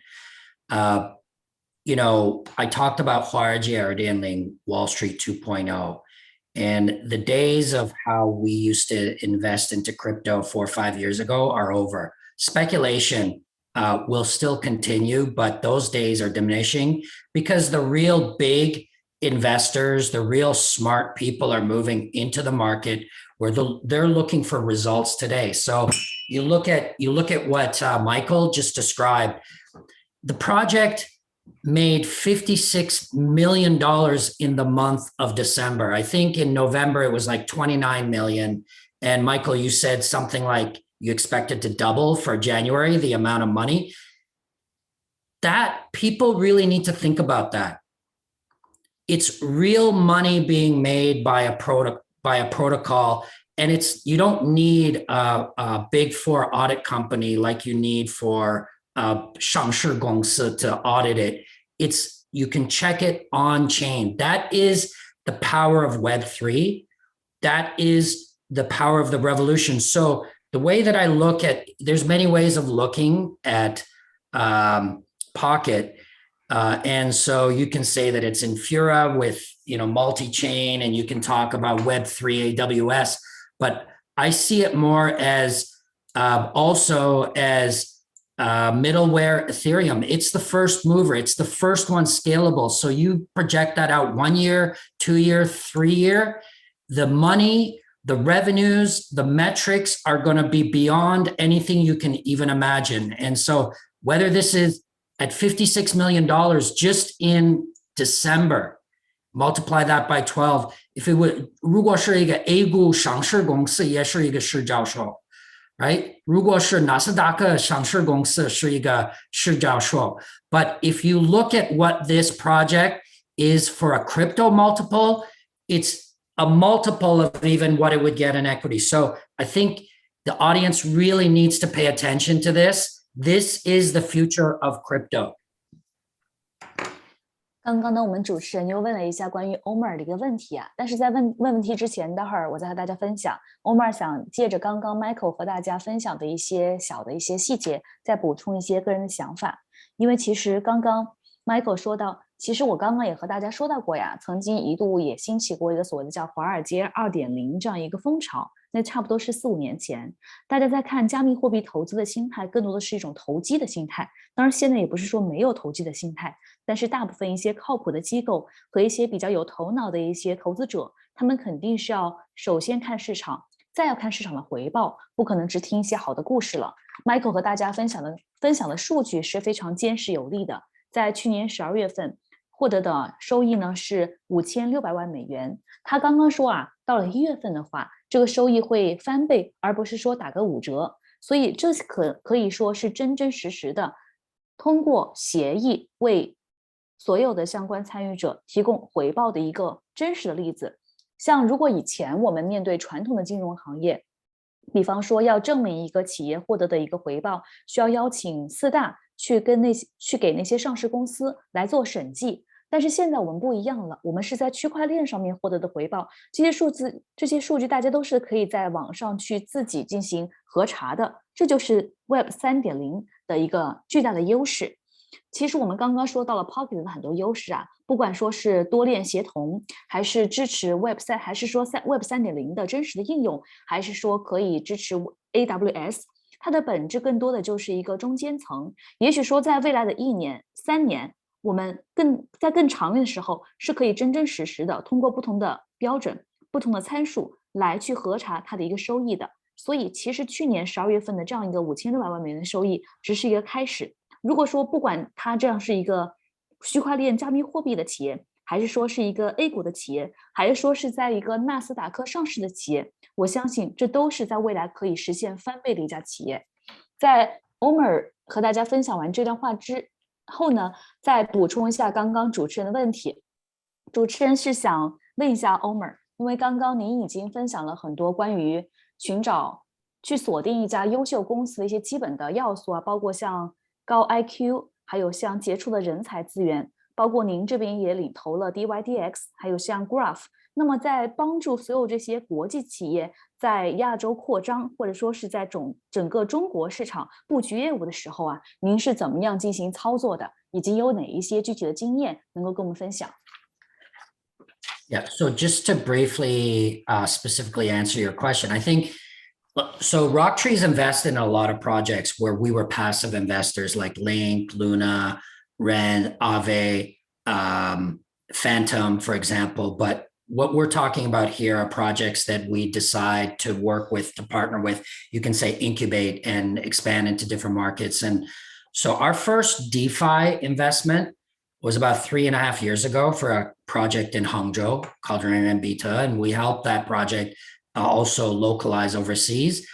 Speaker 2: You know, I talked about 华尔街2.0, Wall Street 2.0. And the days of how we used to invest into crypto 4 or 5 years ago are over. Speculation will still continue, but those days are diminishing because the real big investors, the real smart people are moving into the market where they're looking for results today. So you look at what Michael just described. The project made $56 million in the month of December. I think in November, it was like 29 million. And Michael, you said something like you expected to double for January, the amount of money. That people really need to think about that. It's real money being made by a protocol, and you don't need a big four audit company like you need for 上市公司 to audit it. You can check it on chain. That is the power of Web3. That is the power of the revolution. So the way that I look at, there's many ways of looking at Pocket. And so you can say that it's Infura with, multi-chain, and you can talk about Web3 AWS, but I see it more as also as middleware Ethereum. It's the first mover. It's the first one scalable. So you project that out 1 year, 2 year, 3 year, the money, the revenues, the metrics are going to be beyond anything you can even imagine. And so whether this is at $56 million just in December, multiply that by 12. If it would, 如果是一个 A 股上市公司，也是一个市教授 right? 如果是纳斯达克上市公司，是一个市教授。But if you look at what this project is for a crypto multiple, it's a multiple of even what it would get in equity. So I think the audience really needs to pay attention to this. This is the future of crypto.
Speaker 4: 刚刚呢，我们主持人又问了一下关于 Omer 的一个问题啊，但是在问题之前，待会儿我再和大家分享。Omer 想借着刚刚 Michael 和大家分享的一些小的一些细节，再补充一些个人的想法。因为其实刚刚 Michael 说到，其实我刚刚也和大家说到过呀，曾经一度也兴起过一个所谓的叫华尔街 2.0 这样一个风潮。那差不多是4、5年前，大家在看加密货币投资的心态，更多的是一种投机的心态。当然，现在也不是说没有投机的心态，但是大部分一些靠谱的机构和一些比较有头脑的一些投资者，他们肯定是要首先看市场，再要看市场的回报，不可能只听一些好的故事了。Michael 和大家分享的数据是非常坚实有力的，在去年12月份获得的收益呢是5600万美元。他刚刚说啊，到了1月份的话，这个收益会翻倍，而不是说打个5折。所以这可以说是真真实实的通过协议为所有的相关参与者提供回报的一个真实的例子。像如果以前我们面对传统的金融行业，比方说要证明一个企业获得的一个回报，需要邀请4大去给那些上市公司来做审计。但是现在我们不一样了，我们是在区块链上面获得的回报，这些数据大家都是可以在网上去自己进行核查的，这就是 Web 3.0 的一个巨大的优势。其实我们刚刚说到了 Pocket 的很多优势啊，不管说是多链协同，还是支持 Web 3，还是说 Web 3.0 的真实的应用，还是说可以支持 AWS， 它的本质更多的就是一个中间层。也许说在未来的1年、3年，我们在更长远的时候是可以真真实实的通过不同的标准、不同的参数来去核查它的一个收益的。所以其实去年12月份的这样一个5600万美元的收益只是一个开始。如果说不管它这样是一个区块链加密货币的企业，还是说是一个 A 股的企业，还是说是在一个纳斯达克上市的企业，我相信这都是在未来可以实现翻倍的一家企业。在 Omer 和大家分享完这段话之后呢，再补充一下刚刚主持人的问题。主持人是想问一下 Omer， 因为刚刚您已经分享了很多关于去锁定一家优秀公司的一些基本的要素啊，包括像高 IQ， 还有像杰出的人才资源，包括您这边也领投了 DYDX， 还有像 Graph。那么在帮助所有这些国际企业在亚洲扩张，或者说是在整个中国市场布局业务的时候啊，您是怎么样进行操作的，以及有哪一些具体的经验能够跟我们分享？
Speaker 2: Yeah, so just to briefly specifically answer your question, I think so RockTree's invested in a lot of projects where we were passive investors like Link, Luna, Ren, Aave, Phantom, for example. But what we're talking about here are projects that we decide to work with, to partner with. You can say incubate and expand into different markets. And so our first DeFi investment was about 3.5 years ago for a project in Hangzhou called Renminbita. And we helped that project also localize overseas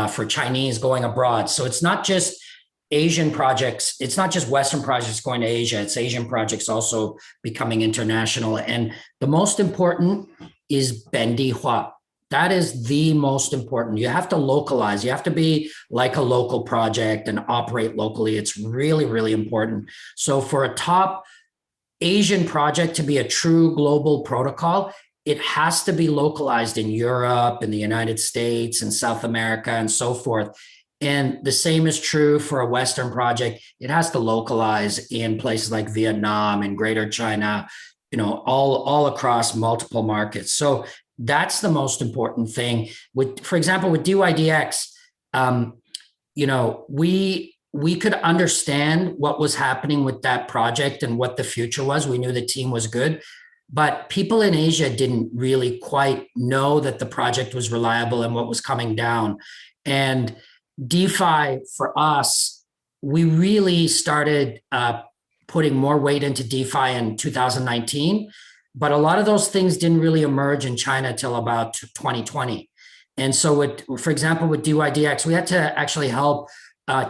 Speaker 2: for Chinese going abroad. So it's not just Asian projects, it's not just Western projects going to Asia, it's Asian projects also becoming international. And the most important is Bendy Hua. That is the most important. You have to localize. You have to be like a local project and operate locally. It's really, really important. So for a top Asian project to be a true global protocol, it has to be localized in Europe, in the United States, and South America, and so forth. And the same is true for a Western project. It has to localize in places like Vietnam and Greater China, all across multiple markets. So that's the most important thing. For example, with DYDX, we could understand what was happening with that project and what the future was. We knew the team was good, but people in Asia didn't really quite know that the project was reliable and what was coming down. And DeFi for us, we really started putting more weight into DeFi in 2019, but a lot of those things didn't really emerge in China till about 2020. And so for example, with DYDX, we had to actually help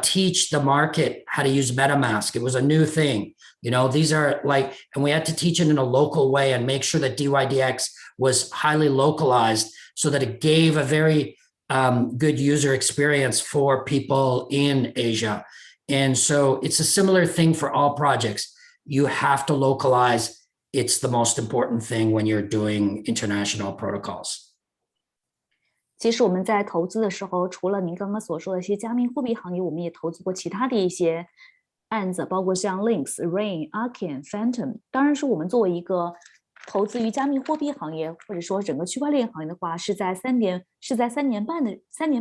Speaker 2: teach the market how to use MetaMask. It was a new thing. These are and we had to teach it in a local way and make sure that DYDX was highly localized so that it gave a very good user experience for people in Asia. And so it's a similar thing for all projects. You have to localize. It's the most important thing when you're doing international protocols.
Speaker 4: 其实我们在投资的时候，除了您刚刚所说的一些加密货币行业，我们也投资过其他的一些案子，包括像 Lynx、Rain、Arcan、Phantom。当然是我们作为一个投资于加密货币行业，或者说整个区块链行业的话，是在3年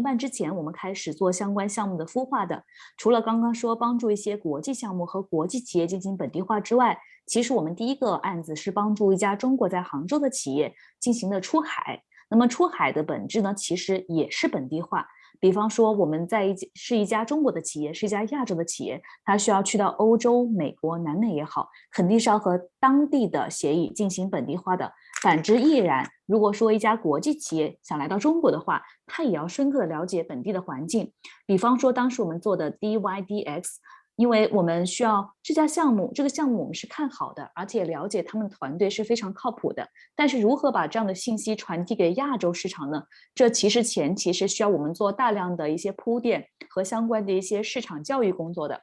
Speaker 4: 半之前，我们开始做相关项目的孵化的。除了刚刚说帮助一些国际项目和国际企业进行本地化之外，其实我们第一个案子是帮助一家中国在杭州的企业进行的出海。那么出海的本质呢，其实也是本地化。比方说，我们是一家中国的企业，是一家亚洲的企业，它需要去到欧洲、美国、南美也好，肯定是要和当地的协议进行本地化的。反之亦然，如果说一家国际企业想来到中国的话，它也要深刻的了解本地的环境。比方说，当时我们做的 DYDX。因为我们需要这个项目我们是看好的，而且了解他们的团队是非常靠谱的。但是如何把这样的信息传递给亚洲市场呢？这其实前期是需要我们做大量的一些铺垫和相关的一些市场教育工作的。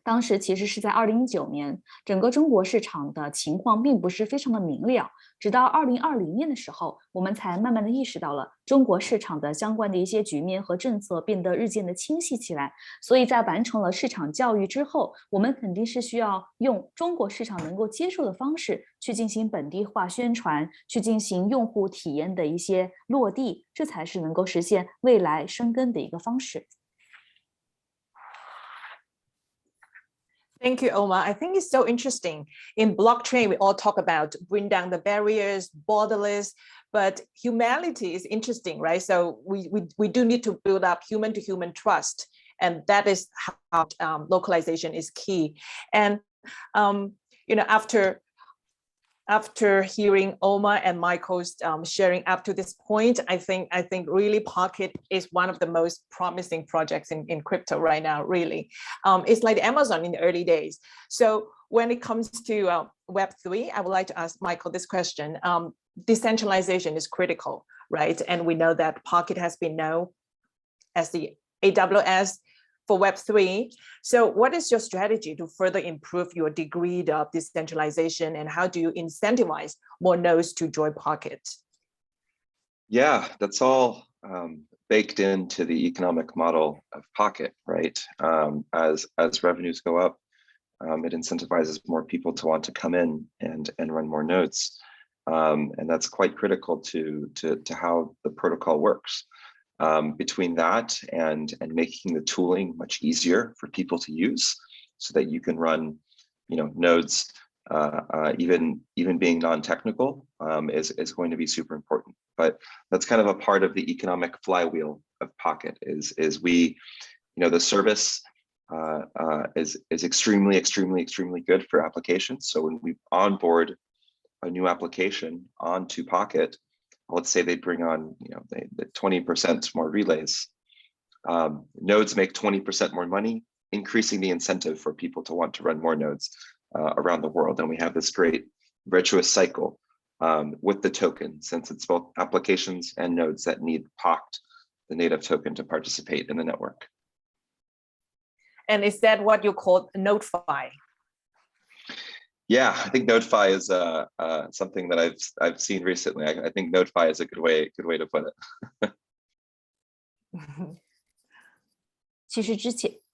Speaker 4: 当时其实是在2019年，整个中国市场的情况并不是非常的明了，直到2020年的时候，我们才慢慢的意识到了中国市场的相关的一些局面和政策变得日渐的清晰起来。所以在完成了市场教育之后，我们肯定是需要用中国市场能够接受的方式去进行本地化宣传，去进行用户体验的一些落地，这才是能够实现未来生根的一个方式。
Speaker 1: Thank you, Omer. I think it's so interesting. In blockchain, we all talk about bring down the barriers, borderless, but humanity is interesting, right? So we do need to build up human-to-human trust, and that is how localization is key. And after hearing Omer and Michael's sharing up to this point, I think really Pocket is one of the most promising projects in crypto right now, really. It's like Amazon in the early days. So when it comes to Web3, I would like to ask Michael this question. Decentralization is critical, right? And we know that Pocket has been known as the AWS for Web3. So what is your strategy to further improve your degree of decentralization, and how do you incentivize more nodes to join Pocket?
Speaker 3: Yeah, that's all baked into the economic model of Pocket, right? As revenues go up, it incentivizes more people to want to come in and run more nodes. And that's quite critical to how the protocol works. Between that and making the tooling much easier for people to use, so that you can run, nodes, even being non-technical, is going to be super important. But that's kind of a part of the economic flywheel of Pocket. Is we, the service is extremely good for applications. So when we onboard a new application onto Pocket, let's say they bring on, the 20% more relays. Nodes make 20% more money, increasing the incentive for people to want to run more nodes around the world. And we have this great virtuous cycle with the token, since it's both applications and nodes that need POCT, the native token, to participate in the network.
Speaker 1: And is that what you call notify?
Speaker 3: Yeah, I think notify is something that I've seen recently. I think notify is a good way to put it.
Speaker 4: 其实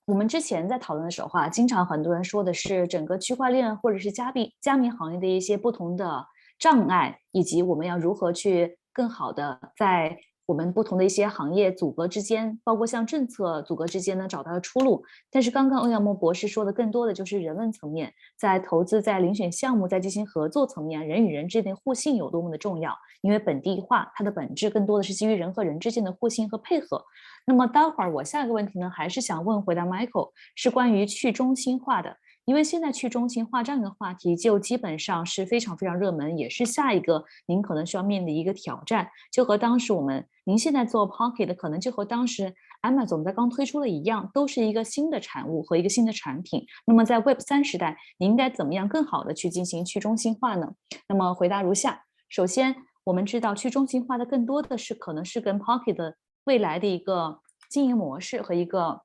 Speaker 4: 我们之前在讨论的时候啊，经常很多人说的是整个区块链或者是加密行业的一些不同的障碍，以及我们要如何去更好的在我们不同的一些行业组合之间，包括像政策组合之间呢找到出路。但是刚刚欧阳莫博士说的更多的就是人文层面，在投资、在遴选项目、在进行合作层面，人与人之间的互信有多么的重要。因为本地化它的本质更多的是基于人和人之间的互信和配合。那么待会儿我下一个问题呢，还是想回答 Michael， 是关于去中心化的。因为现在去中心化这样一个话题就基本上是非常非常热门，也是下一个您可能需要面临的一个挑战。就和当时您现在做 Pocket 可能就和当时 Amazon 在刚推出的一样，都是一个新的产物和一个新的产品。那么在 Web3 时代，你应该怎么样更好的去进行去中心化呢？那么回答如下：首先，我们知道去中心化的更多的是可能是跟 Pocket 的未来的一个经营模式和一个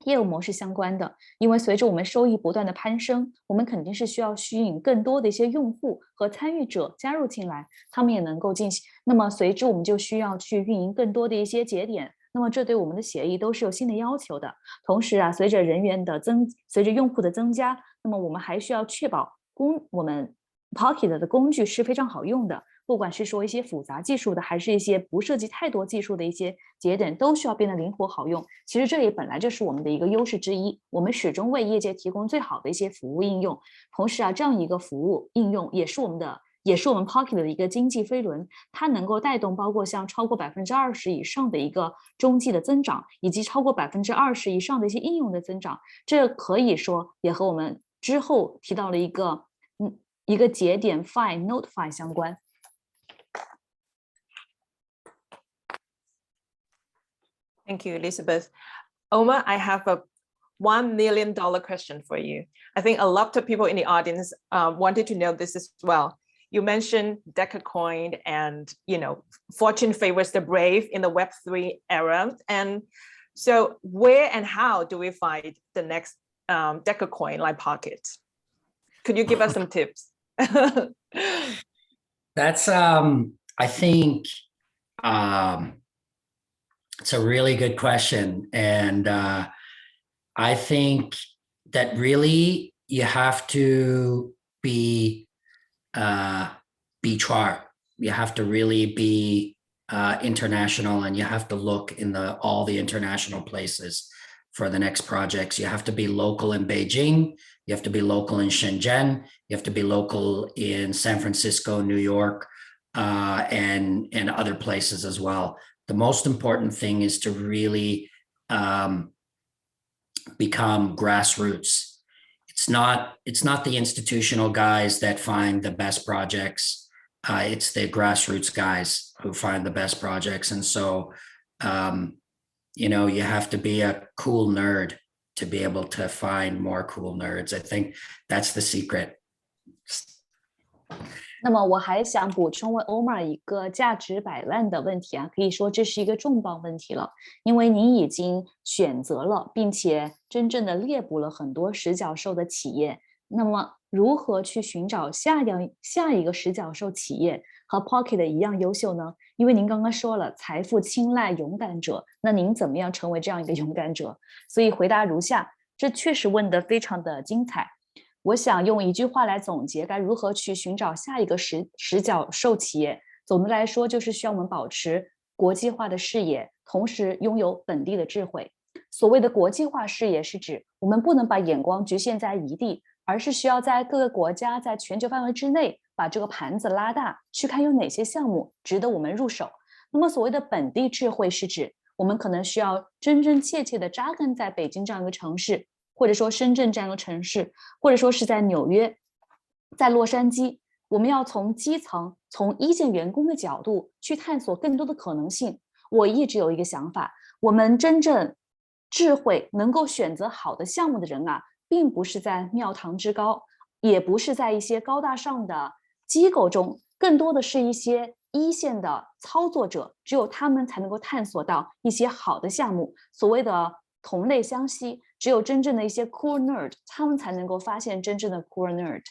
Speaker 4: 业务模式相关的，因为随着我们收益不断的攀升，我们肯定是需要吸引更多的一些用户和参与者加入进来，他们也能够进行。那么随之我们就需要去运营更多的一些节点，那么这对我们的协议都是有新的要求的。同时啊，随着用户的增加，那么我们还需要确保我们 Pocket 的工具是非常好用的。不管是说一些复杂技术的，还是一些不涉及太多技术的一些节点，都需要变得灵活好用。其实这也本来就是我们的一个优势之一，我们始终为业界提供最好的一些服务应用。同时啊，这样一个服务应用也是我们 Pocket 的一个经济飞轮，它能够带动包括像超过20%以上的一个中继的增长，以及超过20%以上的一些应用的增长。这可以说也和我们之后提到了一个节点 Find Notify 相关。
Speaker 1: Thank you, Elizabeth. Omer, I have a $1 million question for you. I think a lot of people in the audience wanted to know this as well. You mentioned decacorn and, fortune favors the brave in the Web3 era. And so where and how do we find the next decacorn like Pocket? Could you give us some tips?
Speaker 2: That's, I think, it's a really good question. And I think that really you have to be chart. You have to really be international, and you have to look in all the international places for the next projects. You have to be local in Beijing. You have to be local in Shenzhen. You have to be local in San Francisco, New York, and other places as well. The most important thing is to really become grassroots. It's not the institutional guys that find the best projects. It's the grassroots guys who find the best projects. And so, you have to be a cool nerd to be able to find more cool nerds. I think that's the secret.
Speaker 4: 那么我还想补充问 Omer 一个价值100万的问题啊，可以说这是一个重磅问题了，因为您已经选择了并且真正的猎捕了很多实角兽的企业，那么如何去寻找下一个实角兽企业和 Pocket 一样优秀呢？因为您刚刚说了财富青睐勇敢者，那您怎么样成为这样一个勇敢者？所以回答如下，这确实问得非常的精彩。我想用一句话来总结该如何去寻找下一个实角兽企业。总的来说，就是需要我们保持国际化的视野，同时拥有本地的智慧。所谓的国际化视野是指我们不能把眼光局限在一地，而是需要在各个国家在全球范围之内把这个盘子拉大，去看有哪些项目值得我们入手。那么所谓的本地智慧是指我们可能需要真真切切的扎根在北京这样一个城市，或者说深圳这样一个城市，或者说是在纽约，在洛杉矶，我们要从基层，从一线员工的角度去探索更多的可能性。我一直有一个想法，我们真正智慧能够选择好的项目的人啊，并不是在庙堂之高，也不是在一些高大上的机构中，更多的是一些一线的操作者，只有他们才能够探索到一些好的项目，所谓的同类相吸，只有真正的一些 cool nerd， 他们才能够发现真正的 cool nerd。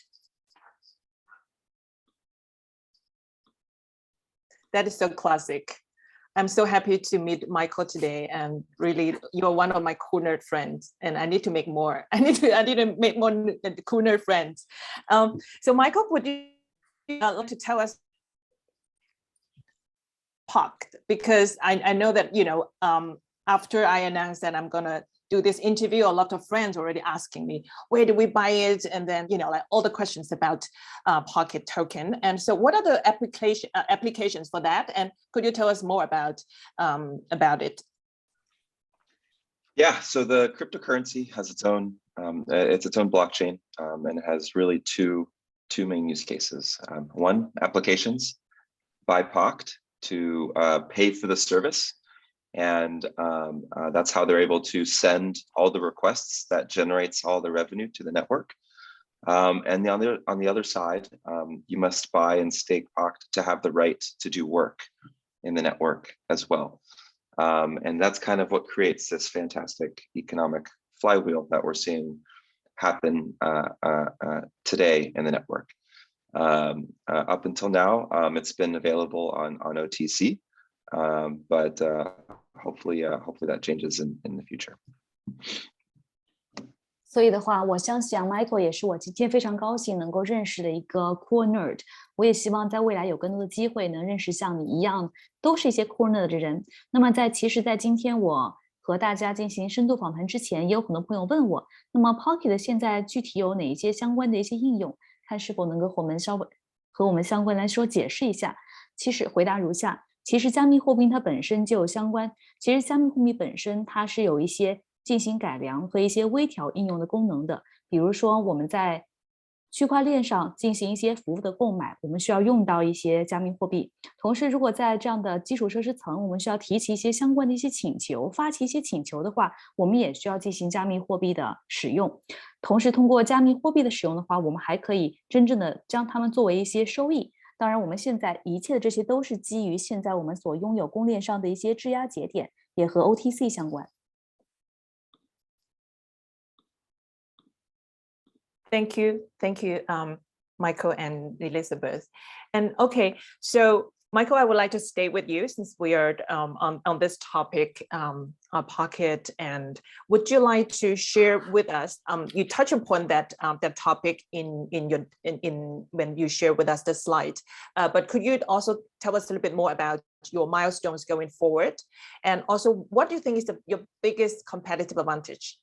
Speaker 1: That is so classic. I'm so happy to meet Michael today, and really, you're one of my cool nerd friends. And I need to make more. I need to make more cool nerd friends. So, Michael, would you like to tell us POC? Because I know that after I announced that I'm gonna do this interview, a lot of friends already asking me, where do we buy it? And then, like all the questions about Pocket token. And so what are the applications for that? And could you tell us more about it?
Speaker 3: Yeah, so the cryptocurrency has its own blockchain, and it has really two main use cases. One, applications by POC to pay for the service. And that's how they're able to send all the requests that generates all the revenue to the network. And on the other side, you must buy and stake POC to have the right to do work in the network as well. And that's kind of what creates this fantastic economic flywheel that we're seeing happen today in the network. Up until now, it's been available on OTC. But hopefully that changes in the future.
Speaker 4: 所以的话，我相信Michael 也是我今天非常高兴能够认识的一个 cool nerd。我也希望在未来有更多的机会能认识像你一样都是一些 cool nerd 的人。那么其实在今天我和大家进行深度访谈之前，也有很多朋友问我，那么 Pocket 现在具体有哪一些相关的一些应用，看是否能够和我们相关来说解释一下。其实回答如下。其实加密货币它本身就有相关，其实加密货币本身它是有一些进行改良和一些微调应用的功能的。比如说我们在区块链上进行一些服务的购买，我们需要用到一些加密货币。同时如果在这样的基础设施层，我们需要提起一些相关的一些请求，发起一些请求的话，我们也需要进行加密货币的使用。同时通过加密货币的使用的话，我们还可以真正的将它们作为一些收益。当然我们现在一切的这些都是基于现在我们所拥有公链上的一些质押节点，也和 OTC 相关。
Speaker 1: Thank you, Michael and Elizabeth. And okay, so Michael, I would like to stay with you since we are on this topic, Pocket. And would you like to share with us? You touch upon that topic in when you share with us the slide. But could you also tell us a little bit more about your milestones going forward? And also, what do you think is your biggest competitive advantage?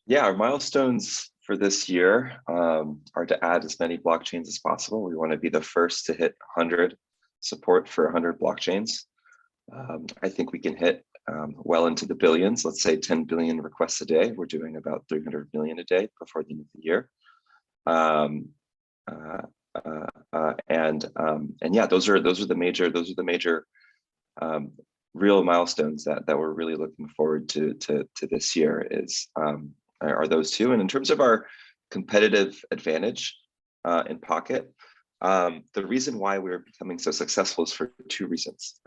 Speaker 3: Yeah, our milestones for this year are to add as many blockchains as possible. We want to be the first to hit 100 support for 100 blockchains. I think we can hit well into the billions, let's say 10 billion requests a day. We're doing about 300 million a day before the end of the year. And yeah, those are the major real milestones that we're really looking forward to this year are those two. And in terms of our competitive advantage in Pocket, the reason why we're becoming so successful is for two reasons.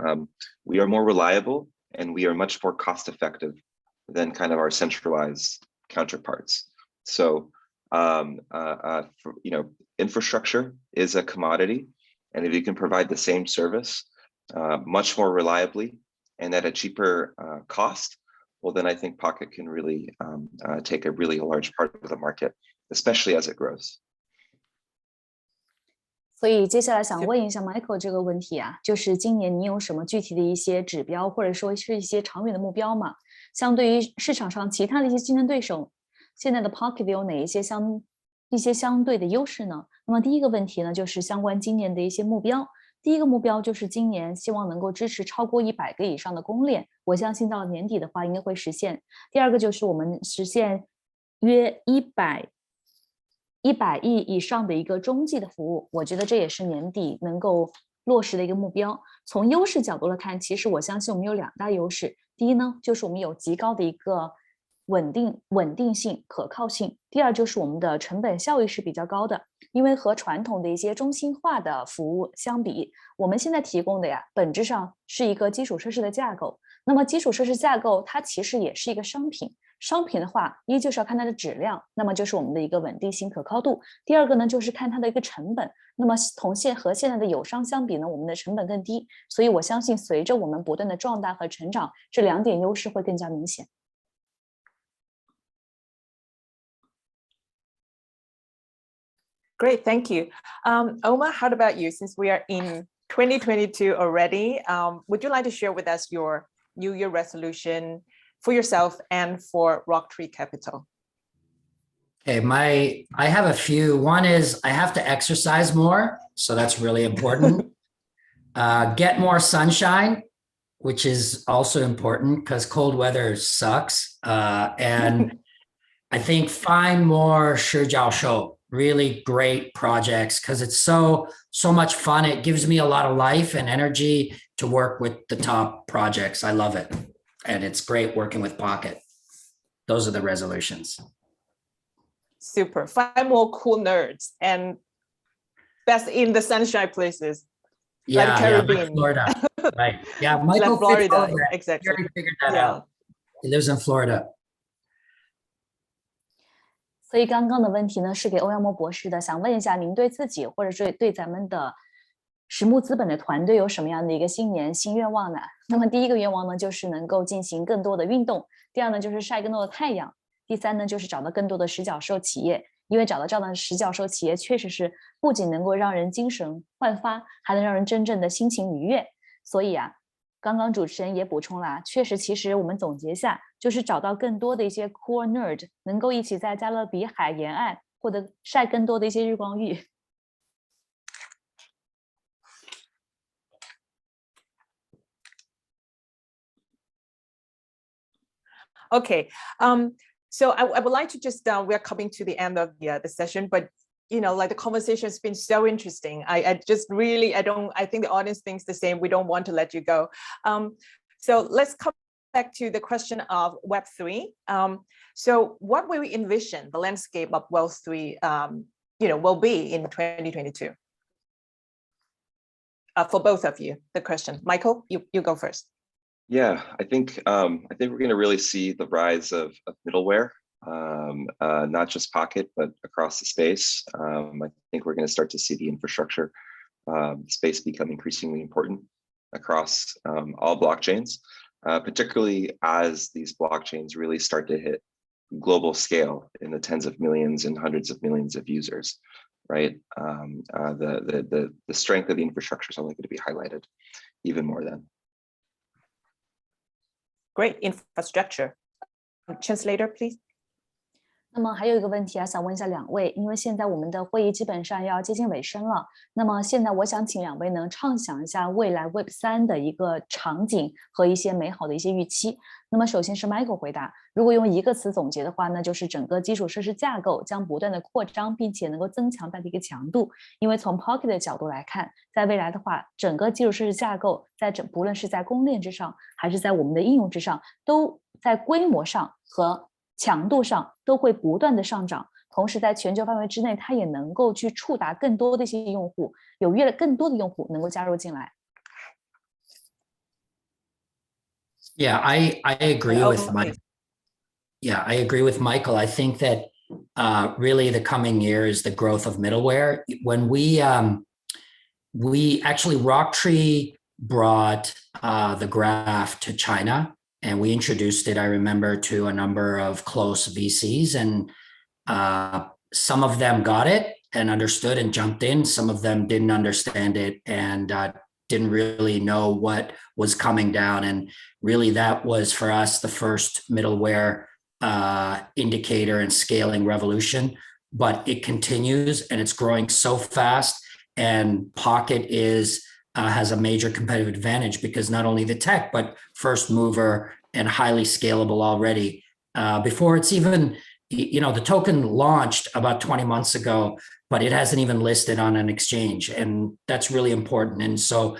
Speaker 3: We are more reliable and we are much more cost effective than kind of our centralized counterparts. So infrastructure is a commodity, and if you can provide the same service much more reliably and at a cheaper cost, well, then I think Pocket can really take a really large part of the market, especially as it grows.
Speaker 4: 所以接下来想问一下 Michael 这个问题啊，就是今年你有什么具体的一些指标，或者说是一些长远的目标吗？相对于市场上其他的一些竞争对手，现在的 Pocket 有哪一些相对的优势呢？那么第一个问题呢，就是相关今年的一些目标。第一个目标就是今年希望能够支持超过100个以上的公链，我相信到年底的话应该会实现。第二个就是我们实现约100亿以上的一个中继的服务，我觉得这也是年底能够落实的一个目标。从优势角度来看，其实我相信我们有2大优势。第一呢，就是我们有极高的一个稳定性、可靠性；第二就是我们的成本效益是比较高的。因为和传统的一些中心化的服务相比，我们现在提供的呀，本质上是一个基础设施的架构。那么基础设施架构它其实也是一个商品，商品的话，一就是要看它的质量，那么就是我们的一个稳定性、可靠度。第二个呢，就是看它的一个成本。那么和现在的友商相比呢，我们的成本更低，所以我相信随着我们不断的壮大和成长，这2点优势会更加明显。
Speaker 1: Great, thank you. Omer, how about you? Since we are in 2022 already, would you like to share with us your New Year resolution for yourself and for RockTree Capital?
Speaker 2: Okay, I have a few. One is I have to exercise more, so that's really important. Get more sunshine, which is also important because cold weather sucks. And I think find more 实教授, really great projects, because it's so much fun. It gives me a lot of life and energy to work with the top projects. I love it. And it's great working with Pocket. Those are the resolutions.
Speaker 1: Super. Find more cool nerds and best in the sunshine places.
Speaker 2: Yeah,
Speaker 1: like Caribbean.
Speaker 2: Like Florida. Right. Yeah, Michael
Speaker 1: like Florida,
Speaker 2: that.
Speaker 1: exactly.
Speaker 2: He already figured that out. He lives in Florida.
Speaker 4: 所以刚刚的问题呢，是给欧阳墨博士的，想问一下您对自己或者是对咱们的实木资本的团队有什么样的一个新年新愿望呢？那么第一个愿望呢，就是能够进行更多的运动；第二呢，就是晒更多的太阳；第三呢，就是找到更多的实角兽企业。因为找到这样的实角兽企业，确实是不仅能够让人精神焕发，还能让人真正的心情愉悦。所以啊，刚刚主持人也补充了，确实，其实我们总结下，就是找到更多的一些 core nerd， 能够一起在加勒比海沿岸获得晒更多的一些日光浴。
Speaker 1: Okay, so I would like to just, we're coming to the end of the session, but you know, like the conversation has been so interesting. I just really, I think the audience thinks the same. We don't want to let you go. So let's come back to the question of Web3. So what will we envision the landscape of Web3, you know, will be in 2022? For both of you, the question. Michael, you go first.
Speaker 3: Yeah, I think we're going to really see the rise of middleware, not just Pocket, but across the space. I think we're going to start to see the infrastructure space become increasingly important across all blockchains, particularly as these blockchains really start to hit global scale in the tens of millions and hundreds of millions of users, right? The strength of the infrastructure is only going to be highlighted even more then.
Speaker 1: Great infrastructure. Translator, please.
Speaker 4: 那么还有一个问题啊，想问一下两位，因为现在我们的会议基本上要接近尾声了。那么现在我想请两位能畅想一下未来 Web3 的一个场景和一些美好的一些预期。那么首先是 Michael 回答，如果用一个词总结的话，那就是整个基础设施架构将不断的扩张，并且能够增强它的一个强度。因为从 Pocket 的角度来看，在未来的话，整个基础设施架构不论是在公链之上，还是在我们的应用之上，都在规模上和强度上都会不断的上涨，同时在全球范围之内，它也能够去触达更多的一些用户，有更多的用户能够加入进来。
Speaker 2: Yeah, I agree with Mike. Yeah, I agree with Michael. I think that really the coming year is the growth of middleware. When we actually RockTree brought the graph to China. And we introduced it, I remember, to a number of close VCs, and some of them got it and understood and jumped in. Some of them didn't understand it and didn't really know what was coming down. And really that was for us the first middleware indicator and scaling revolution, but it continues and it's growing so fast. And Pocket has a major competitive advantage because not only the tech, but first mover and highly scalable already. Before it's even, you know, the token launched about 20 months ago, but it hasn't even listed on an exchange. And that's really important. And so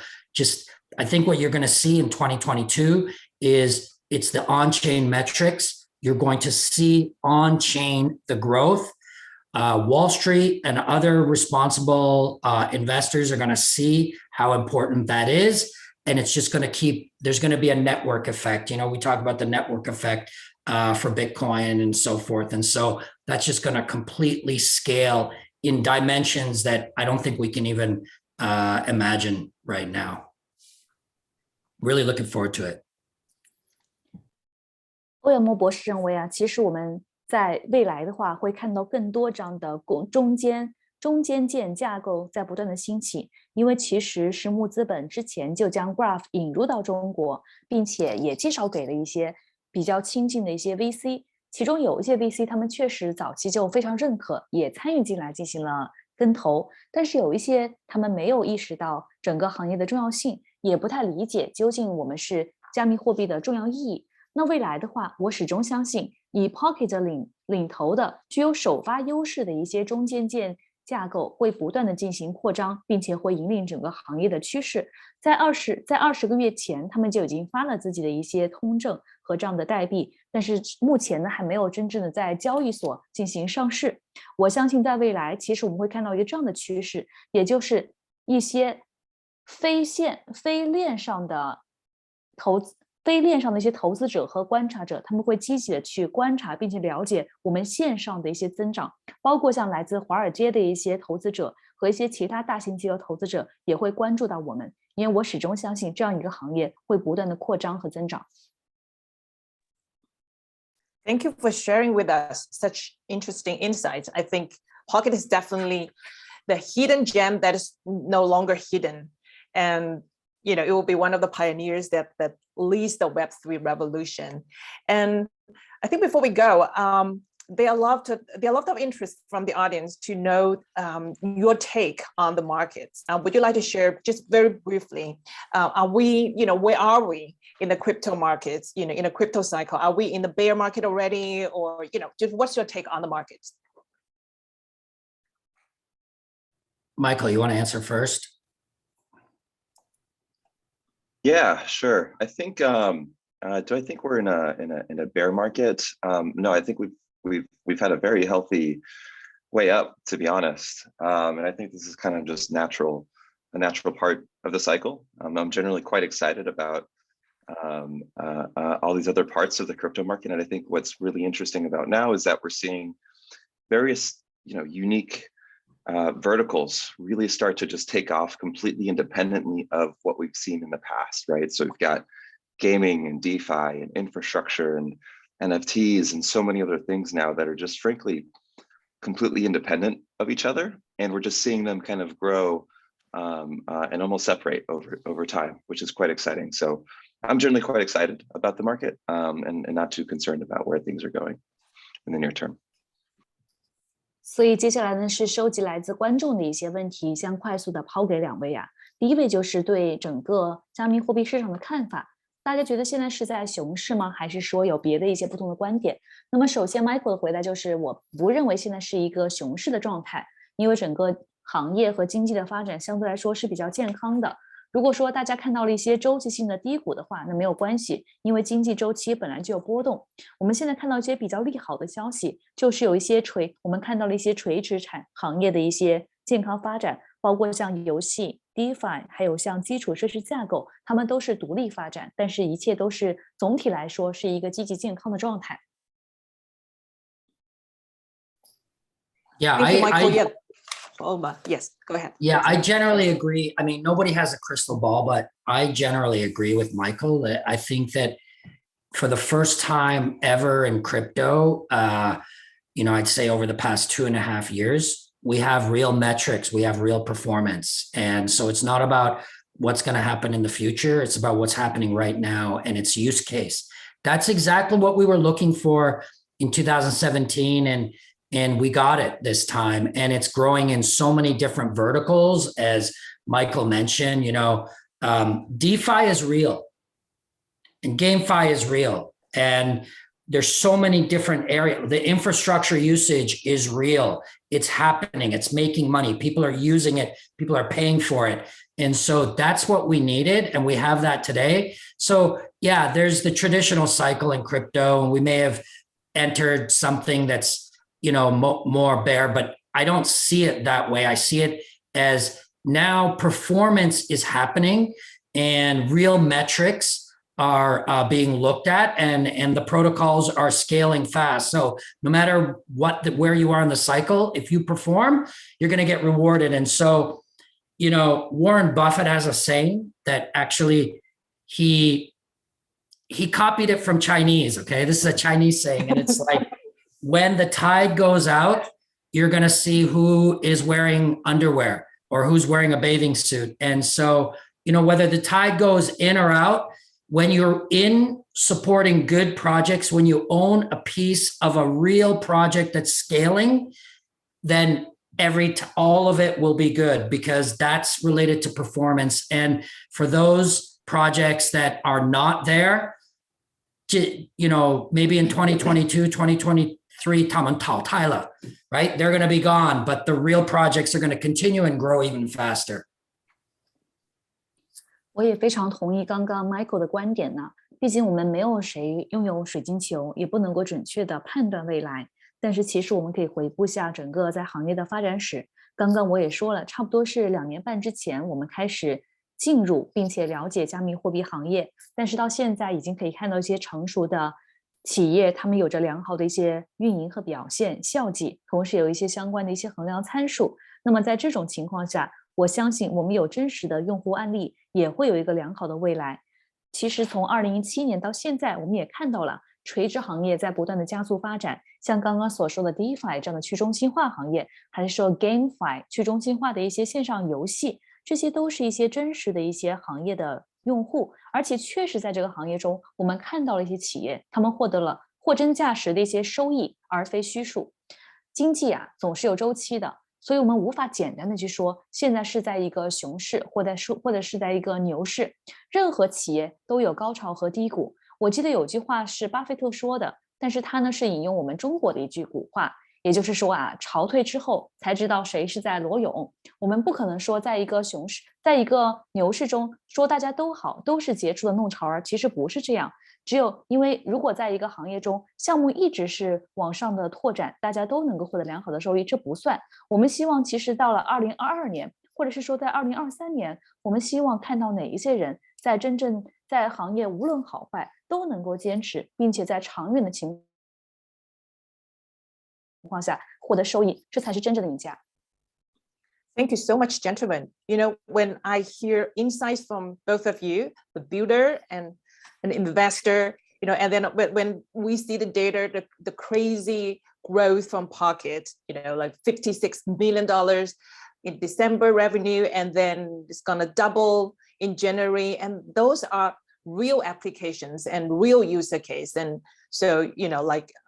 Speaker 2: I think what you're going to see in 2022 is it's the on-chain metrics. You're going to see on-chain the growth. Wall Street and other responsible investors are going to see how important that is. And it's just going to there's going to be a network effect. You know, we talk about the network effect for Bitcoin and so forth. And so that's just going to completely scale in dimensions that I don't think we can even imagine right now. Really looking forward to it.
Speaker 4: 欧阳莫博士认为啊，其实我们在未来的话会看到更多这样的中间件架构在不断的兴起，因为其实石木资本之前就将 Graph 引入到中国，并且也介绍给了一些比较亲近的一些 VC， 其中有一些 VC 他们确实早期就非常认可，也参与进来进行了跟投，但是有一些他们没有意识到整个行业的重要性，也不太理解究竟我们是加密货币的重要意义。那未来的话，我始终相信以 Pocket 领头的具有首发优势的一些中间件架构会不断的进行扩张，并且会引领整个行业的趋势。在20个月前，他们就已经发了自己的一些通证和这样的代币，但是目前呢还没有真正的在交易所进行上市。我相信在未来，其实我们会看到一个这样的趋势，也就是一些非链上的一些投资者和观察者，他们会积极的去观察并且了解我们线上的一些增长，包括像来自华尔街的一些投资者和一些其他大型机构投资者也会关注到我们，因为我始终相信这样一个行业会不断的扩张和增长。
Speaker 1: Thank you for sharing with us such interesting insights. I think Pocket is definitely the hidden gem that is no longer hidden. And you know, it will be one of the pioneers that leads the Web3 revolution. And I think before we go, there are a lot of interest from the audience to know your take on the markets. Would you like to share just very briefly? Are we, you know, where are we in the crypto markets? You know, in a crypto cycle, are we in the bear market already, or you know, just what's your take on the markets?
Speaker 2: Michael, you want to answer first?
Speaker 3: Yeah, sure. I think do I think we're in a bear market? No, I think we've had a very healthy way up, to be honest. And I think this is kind of just a natural part of the cycle. I'm generally quite excited about all these other parts of the crypto market. And I think what's really interesting about now is that we're seeing various, you know, unique verticals really start to just take off completely independently of what we've seen in the past, right? So we've got gaming and DeFi and infrastructure and NFTs and so many other things now that are just frankly completely independent of each other, and we're just seeing them kind of grow and almost separate over time, which is quite exciting. So I'm generally quite excited about the market and not too concerned about where things are going in the near term.
Speaker 4: 所以接下来呢是收集来自观众的一些问题，想快速的抛给两位啊。第一位就是对整个加密货币市场的看法，大家觉得现在是在熊市吗？还是说有别的一些不同的观点？那么首先 Michael 的回答就是，我不认为现在是一个熊市的状态，因为整个行业和经济的发展相对来说是比较健康的。如果说大家看到了一些周期性的低谷的话，那没有关系，因为经济周期本来就有波动。我们现在看到一些比较利好的消息，就是有一些我们看到了一些垂直行业的一些健康发展，包括像游戏、DeFi， 还有像基础设施架构，它们都是独立发展，但是一切都是总体来说是一个积极健康的状态。
Speaker 2: Yeah,
Speaker 1: Omer, yes, go ahead.
Speaker 2: Yeah, I generally agree. I mean, nobody has a crystal ball, but I generally agree with Michael that I think that for the first time ever in crypto, you know, I'd say over the past 2.5 years, we have real metrics, we have real performance. And so it's not about what's going to happen in the future. It's about what's happening right now and its use case. That's exactly what we were looking for in 2017. And we got it this time, and it's growing in so many different verticals. As Michael mentioned, you know, DeFi is real and GameFi is real. And there's so many different areas. The infrastructure usage is real. It's happening. It's making money. People are using it. People are paying for it. And so that's what we needed. And we have that today. So yeah, there's the traditional cycle in crypto, and we may have entered something that's, more bear, but I don't see it that way. I see it as now performance is happening and real metrics are being looked at, and the protocols are scaling fast. So no matter where you are in the cycle, if you perform, you're going to get rewarded. And so, Warren Buffett has a saying that actually he copied it from Chinese. Okay, this is a Chinese saying, and it's like, when the tide goes out, you're going to see who is wearing underwear or who's wearing a bathing suit. And so, whether the tide goes in or out, when you're in supporting good projects, when you own a piece of a real project that's scaling, then all of it will be good, because that's related to performance. And for those projects that are not there, maybe in 2022, 2023, 他们淘汰了, right? They're going to be gone, but the real projects are going to continue and grow even faster.
Speaker 4: 我也非常同意刚刚 Michael 的观点呢。毕竟我们没有谁拥有水晶球，也不能够准确的判断未来。但是其实我们可以回顾下整个在行业的发展史。刚刚我也说了，差不多是2年半之前，我们开始进入并且了解加密货币行业。但是到现在已经可以看到一些成熟的企业，他们有着良好的一些运营和表现效绩，同时有一些相关的一些衡量参数。那么在这种情况下，我相信我们有真实的用户案例，也会有一个良好的未来。其实从2017年到现在，我们也看到了垂直行业在不断的加速发展，像刚刚所说的 DeFi 这样的去中心化行业，还是说 GameFi 去中心化的一些线上游戏，这些都是一些真实的一些行业的用户，而且确实在这个行业中，我们看到了一些企业，他们获得了货真价实的一些收益，而非虚数。经济啊，总是有周期的。所以我们无法简单的去说现在是在一个熊市或者是在一个牛市，任何企业都有高潮和低谷。我记得有句话是巴菲特说的，但是他呢是引用我们中国的一句古话，也就是说啊，潮退之后才知道谁是在裸泳。我们不可能说在一个熊市，在一个牛市中说大家都好，都是杰出的弄潮儿，其实不是这样。只有因为如果在一个行业中项目一直是往上的拓展，大家都能够获得良好的收益，这不算。我们希望其实到了2022年，或者是说在2023年，我们希望看到哪一些人在真正在行业无论好坏都能够坚持，并且在长远的情况下获得收益，这才是真正的赢家。
Speaker 1: Thank you so much, gentlemen. When I hear insights from both of you, the builder and an investor, and then when we see the data, the crazy growth from Pocket, like $56 million in December revenue, and then it's gonna double in January, and those are real applications and real user case. And so,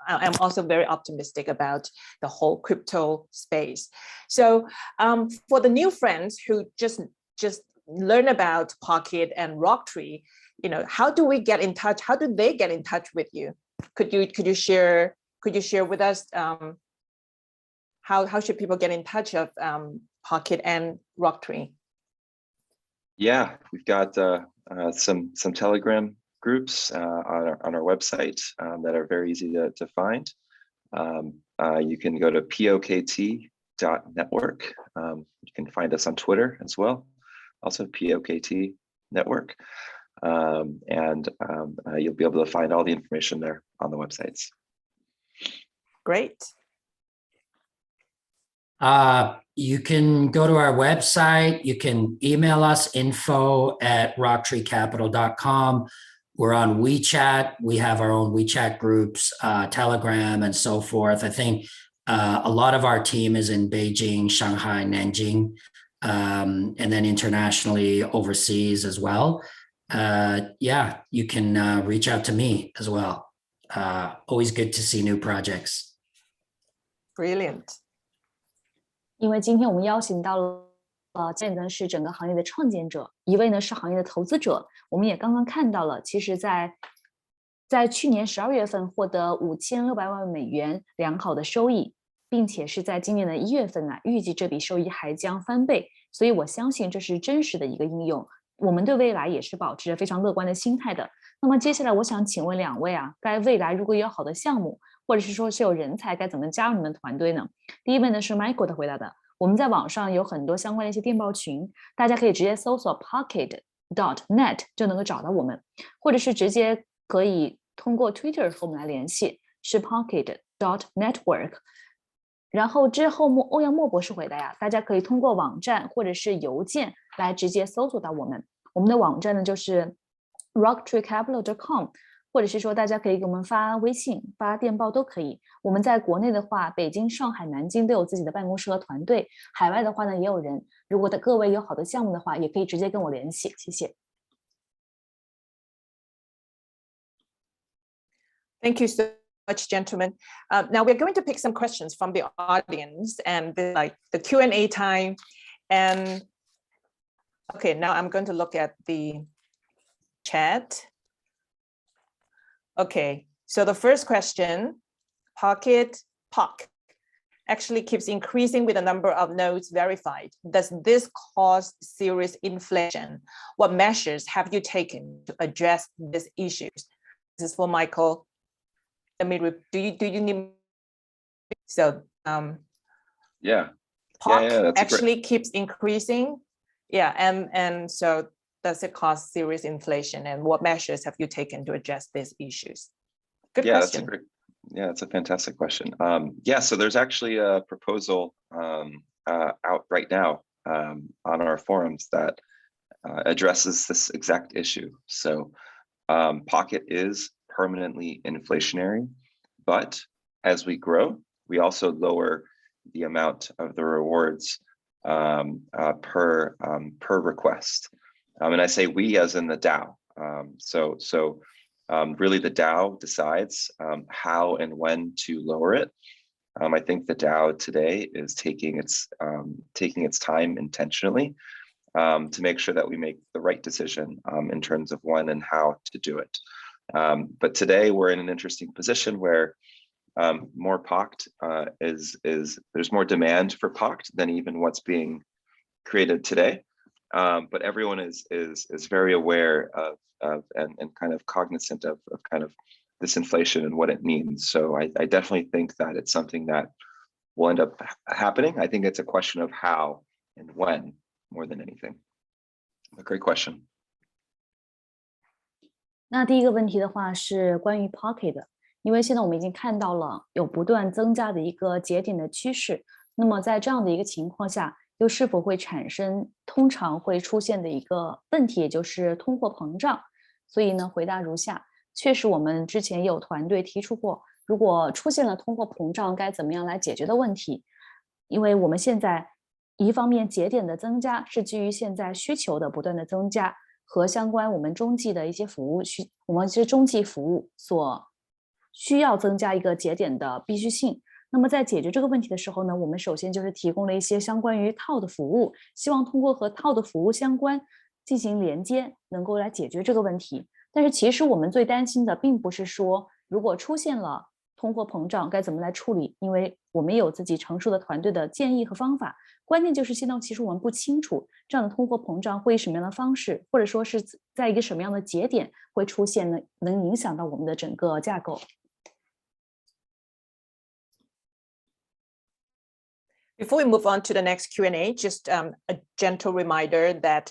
Speaker 1: I'm also very optimistic about the whole crypto space. So for the new friends who just learn about Pocket and RockTree, how do we get in touch? How do they get in touch with you? Could you share with us how should people get in touch of Pocket and RockTree?
Speaker 3: Yeah, we've got some Telegram groups on our website that are very easy to find. You can go to pokt.network. You can find us on Twitter as well, also POKT Network. And you'll be able to find all the information there on the websites.
Speaker 1: Great.
Speaker 2: You can go to our website. You can email us info@rocktreecapital.com. We're on WeChat. We have our own WeChat groups, Telegram, and so forth. I think a lot of our team is in Beijing, Shanghai, Nanjing, and then internationally overseas as well. Yeah, you can reach out to me as well. Always good to see new projects.
Speaker 1: Brilliant.
Speaker 4: 因为今天我们邀请到了这呢是整个行业的创建者，一位呢是行业的投资者。我们也刚刚看到了，其实在去年12月份获得5600万美元良好的收益，并且是在今年的1月份啊，预计这笔收益还将翻倍。所以我相信这是真实的一个应用。我们对未来也是保持着非常乐观的心态的。那么接下来我想请问两位啊，该未来如果有好的项目，或者是说是有人才，该怎么加入你们团队呢？第一位呢是 Michael 的回答的，我们在网上有很多相关的一些电报群，大家可以直接搜索 pocket.net 就能够找到我们，或者是直接可以通过 Twitter 和我们来联系，是 pocket.network。然后之后欧阳莫博士回答呀，大家可以通过网站或者是邮件来直接搜索到我们。我们的网站呢就是 RockTreeCapital.com， 或者是说大家可以给我们发微信、发电报都可以。我们在国内的话，北京、上海、南京都有自己的办公室和团队，海外的话呢也有人。如果各位有好的项目的话，也可以直接跟我联系。谢谢。
Speaker 1: Thank you so much, gentlemen. Now we're going to pick some questions from the audience and like the Q&A time. And okay, now I'm going to look at the chat. Okay, so the first question, POC, actually keeps increasing with the number of nodes verified. Does this cause serious inflation? What measures have you taken to address these issues? This is for Michael. Let me, do you need, so
Speaker 3: Yeah.
Speaker 1: POC actually keeps increasing. Yeah, and so does it cause serious inflation, and what measures have you taken to address these issues? Good question.
Speaker 3: That's a fantastic question. So there's actually a proposal out right now on our forums that addresses this exact issue. So Pocket is permanently inflationary, but as we grow, we also lower the amount of the rewards per request. And I say we as in the DAO. Really the DAO decides how and when to lower it. I think the DAO today is taking its time intentionally to make sure that we make the right decision in terms of when and how to do it. But today we're in an interesting position where more POCT there's more demand for POCT than even what's being created today. But everyone is very aware of and kind of cognizant of kind of this inflation and what it means. So I definitely think that it's something that will end up happening. I think it's a question of how and when more than anything. A great question.
Speaker 4: 那第一个问题的话是关于 Pocket 的，因为现在我们已经看到了有不断增加的一个节点的趋势，那么在这样的一个情况下，又是否会产生通常会出现的一个问题，也就是通货膨胀？所以呢，回答如下：确实，我们之前也有团队提出过，如果出现了通货膨胀，该怎么样来解决的问题。因为我们现在一方面节点的增加是基于现在需求的不断的增加，和相关我们中继的一些服务我们是中继服务所需要增加一个节点的必须性。那么在解决这个问题的时候呢，我们首先就是提供了一些相关于套的服务，希望通过和套的服务相关进行连接，能够来解决这个问题。但是其实我们最担心的并不是说如果出现了通货膨胀该怎么来处理，因为我们有自己成熟的团队的建议和方法。关键就是现在其实我们不清楚这样的通货膨胀会以什么样的方式，或者说是在一个什么样的节点会出现呢，能影响到我们的整个架构。
Speaker 1: Before we move on to the next Q&A, just a gentle reminder that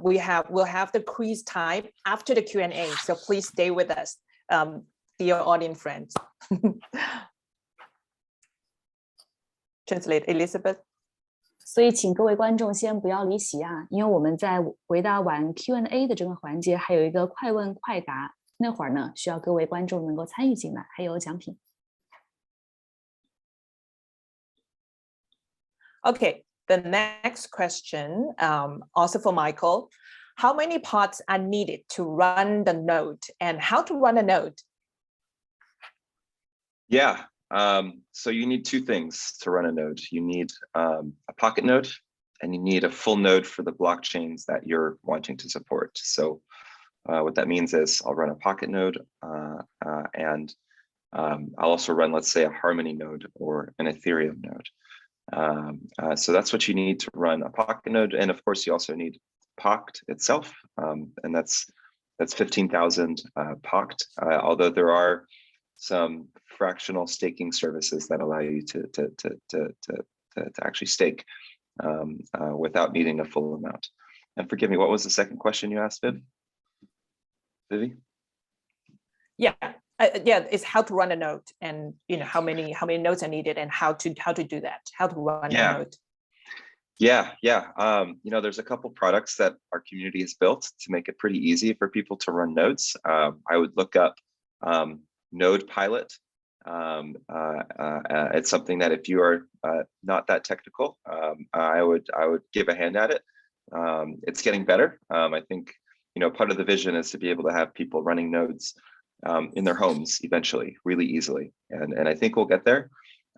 Speaker 1: we'll have the quiz time after the Q&A, so please stay with us, dear audience friends. Translate, Elizabeth.
Speaker 4: 所以请各位观众先不要离席啊，因为我们在回答完 Q&A 的这个环节，还有一个快问快答，那会儿呢需要各位观众能够参与进来，还有奖品。
Speaker 1: Okay, the next question, also for Michael. How many pods are needed to run the node, and how to run a node?
Speaker 3: Yeah, so you need two things to run a node. You need a Pocket node, and you need a full node for the blockchains that you're wanting to support. So what that means is I'll run a Pocket node, and I'll also run, let's say, a Harmony node or an Ethereum node. So that's what you need to run a Pocket node, and of course you also need Pocket itself, and that's 15,000 Pocket. Although there are some fractional staking services that allow you to actually stake without needing a full amount. And forgive me, what was the second question you asked, Vivi?
Speaker 1: Yeah, it's how to run a node, and how many nodes are needed, and how to do that, how to run a node.
Speaker 3: Yeah. There's a couple products that our community has built to make it pretty easy for people to run nodes. I would look up Node Pilot. It's something that if you are not that technical, I would give a hand at it. It's getting better. I think part of the vision is to be able to have people running nodes in their homes eventually, really easily, and I think we'll get there,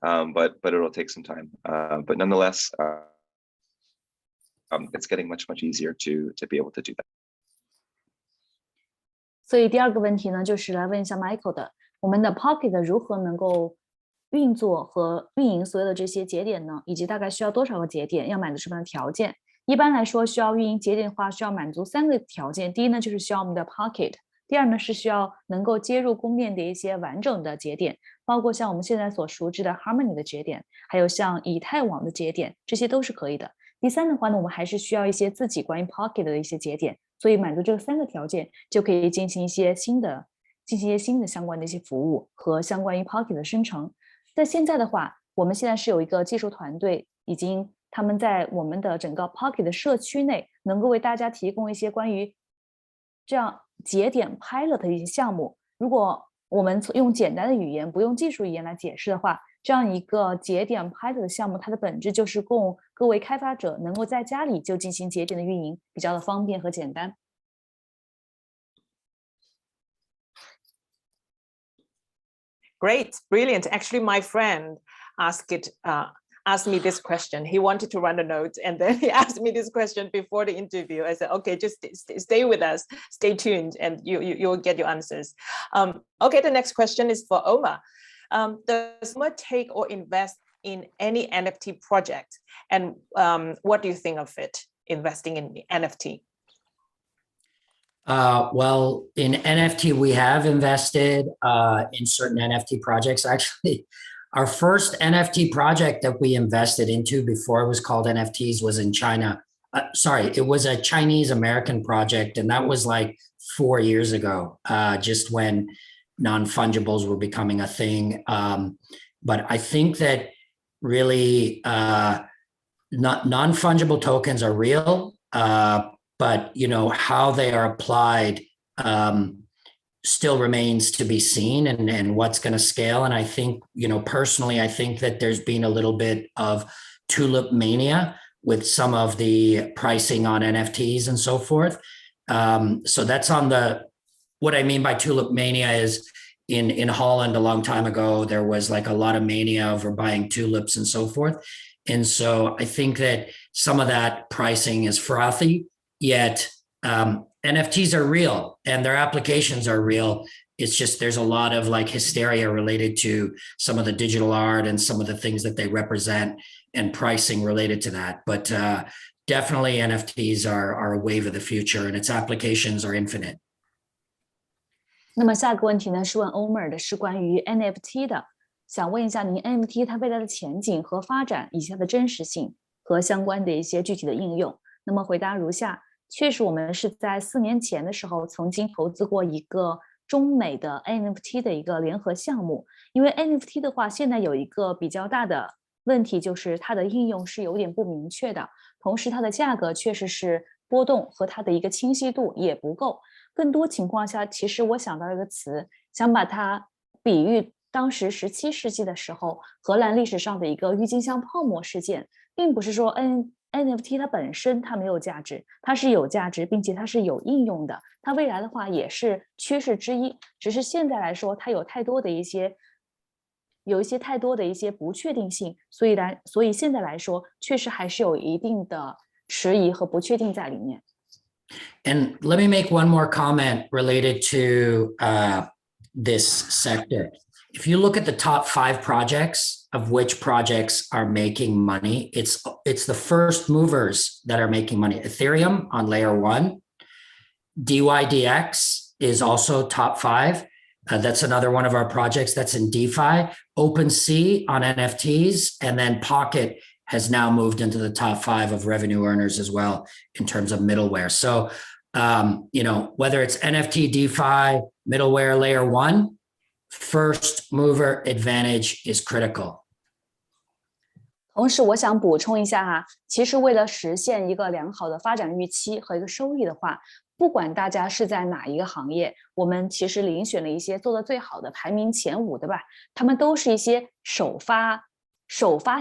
Speaker 3: but it'll take some time. But nonetheless, it's getting much easier to be able to do that.
Speaker 4: 所以第二个问题呢，就是来问一下 Michael 的，我们的 Pocket 如何能够运作和运营所有的这些节点呢？以及大概需要多少个节点，要满足什么样的条件？一般来说，需要运营节点的话，需要满足3个条件。第一呢，就是需要我们的 Pocket。第二呢，是需要能够接入供链的一些完整的节点，包括像我们现在所熟知的 Harmony 的节点，还有像以太网的节点，这些都是可以的。第三的话呢，我们还是需要一些自己关于 Pocket 的一些节点，所以满足这3个条件，就可以进行一些新的相关的一些服务和相关于 Pocket 的生成。在现在的话，我们现在是有一个技术团队，他们在我们的整个 Pocket 的社区内，能够为大家提供一些关于这样节点 Pilot 的一些项目。如果我们用简单的语言，不用技术语言来解释的话，这样一个节点 Pilot 的项目，它的本质就是供各位开发者能够在家里就进行节点的运营，比较的方便和简单。
Speaker 1: Great, brilliant. Actually, my friend asked me this question. He wanted to run a node, and then he asked me this question before the interview. I said, okay, just stay with us, stay tuned, and you'll get your answers. Okay, the next question is for Omer. Does Omer take or invest in any NFT project? And what do you think of it, investing in NFT?
Speaker 2: Well, in NFT, we have invested in certain NFT projects. Actually, our first NFT project that we invested into before it was called NFTs was in China. Sorry, it was a Chinese American project, and that was like 4 years ago, just when non-fungibles were becoming a thing. But I think that really non-fungible tokens are real, but how they are applied still remains to be seen, and what's going to scale. And I think, personally, I think that there's been a little bit of tulip mania with some of the pricing on NFTs and so forth. So that's what I mean by tulip mania is in Holland a long time ago, there was like a lot of mania over buying tulips and so forth. And so I think that some of that pricing is frothy, yet NFTs are real and their applications are real. It's just there's a lot of like hysteria related to some of the digital art and some of the things that they represent and pricing related to that. But definitely NFTs are a wave of the future, and its applications are infinite.
Speaker 4: 那么下个问题呢是问 Omer 的，是关于 NFT 的，想问一下您 NFT 它未来的前景和发展，以及它的真实性和相关的一些具体的应用。那么回答如下。确实，我们是在4年前的时候曾经投资过一个中美的 NFT 的一个联合项目。因为 NFT 的话，现在有一个比较大的问题，就是它的应用是有点不明确的，同时它的价格确实是波动和它的一个清晰度也不够。更多情况下，其实我想到一个词，想把它比喻当时17世纪的时候，荷兰历史上的一个郁金香泡沫事件，并不是说NFT 它本身它没有价值，它是有价值，并且它是有应用的，它未来的话也是趋势之一，只是现在来说它有太多的一些不确定性，所以现在来说确实还是有一定的迟疑和不确定在里面。
Speaker 2: And let me make one more comment related to this sector. If you look at the top 5 projects, of which projects are making money, it's the first movers that are making money. Ethereum on layer 1, DYDX is also top 5, That's another one of our projects that's in DeFi. OpenSea on NFTs, and then Pocket has now moved into the top 5 of revenue earners as well in terms of middleware. So, whether it's NFT, DeFi, middleware layer 1, first mover advantage is critical.
Speaker 4: 同时，我想补充一下哈，其实为了实现一个良好的发展预期和一个收益的话，不管大家是在哪一个行业，我们其实遴选了一些做得最好的，排名前5的吧，他们都是一些首发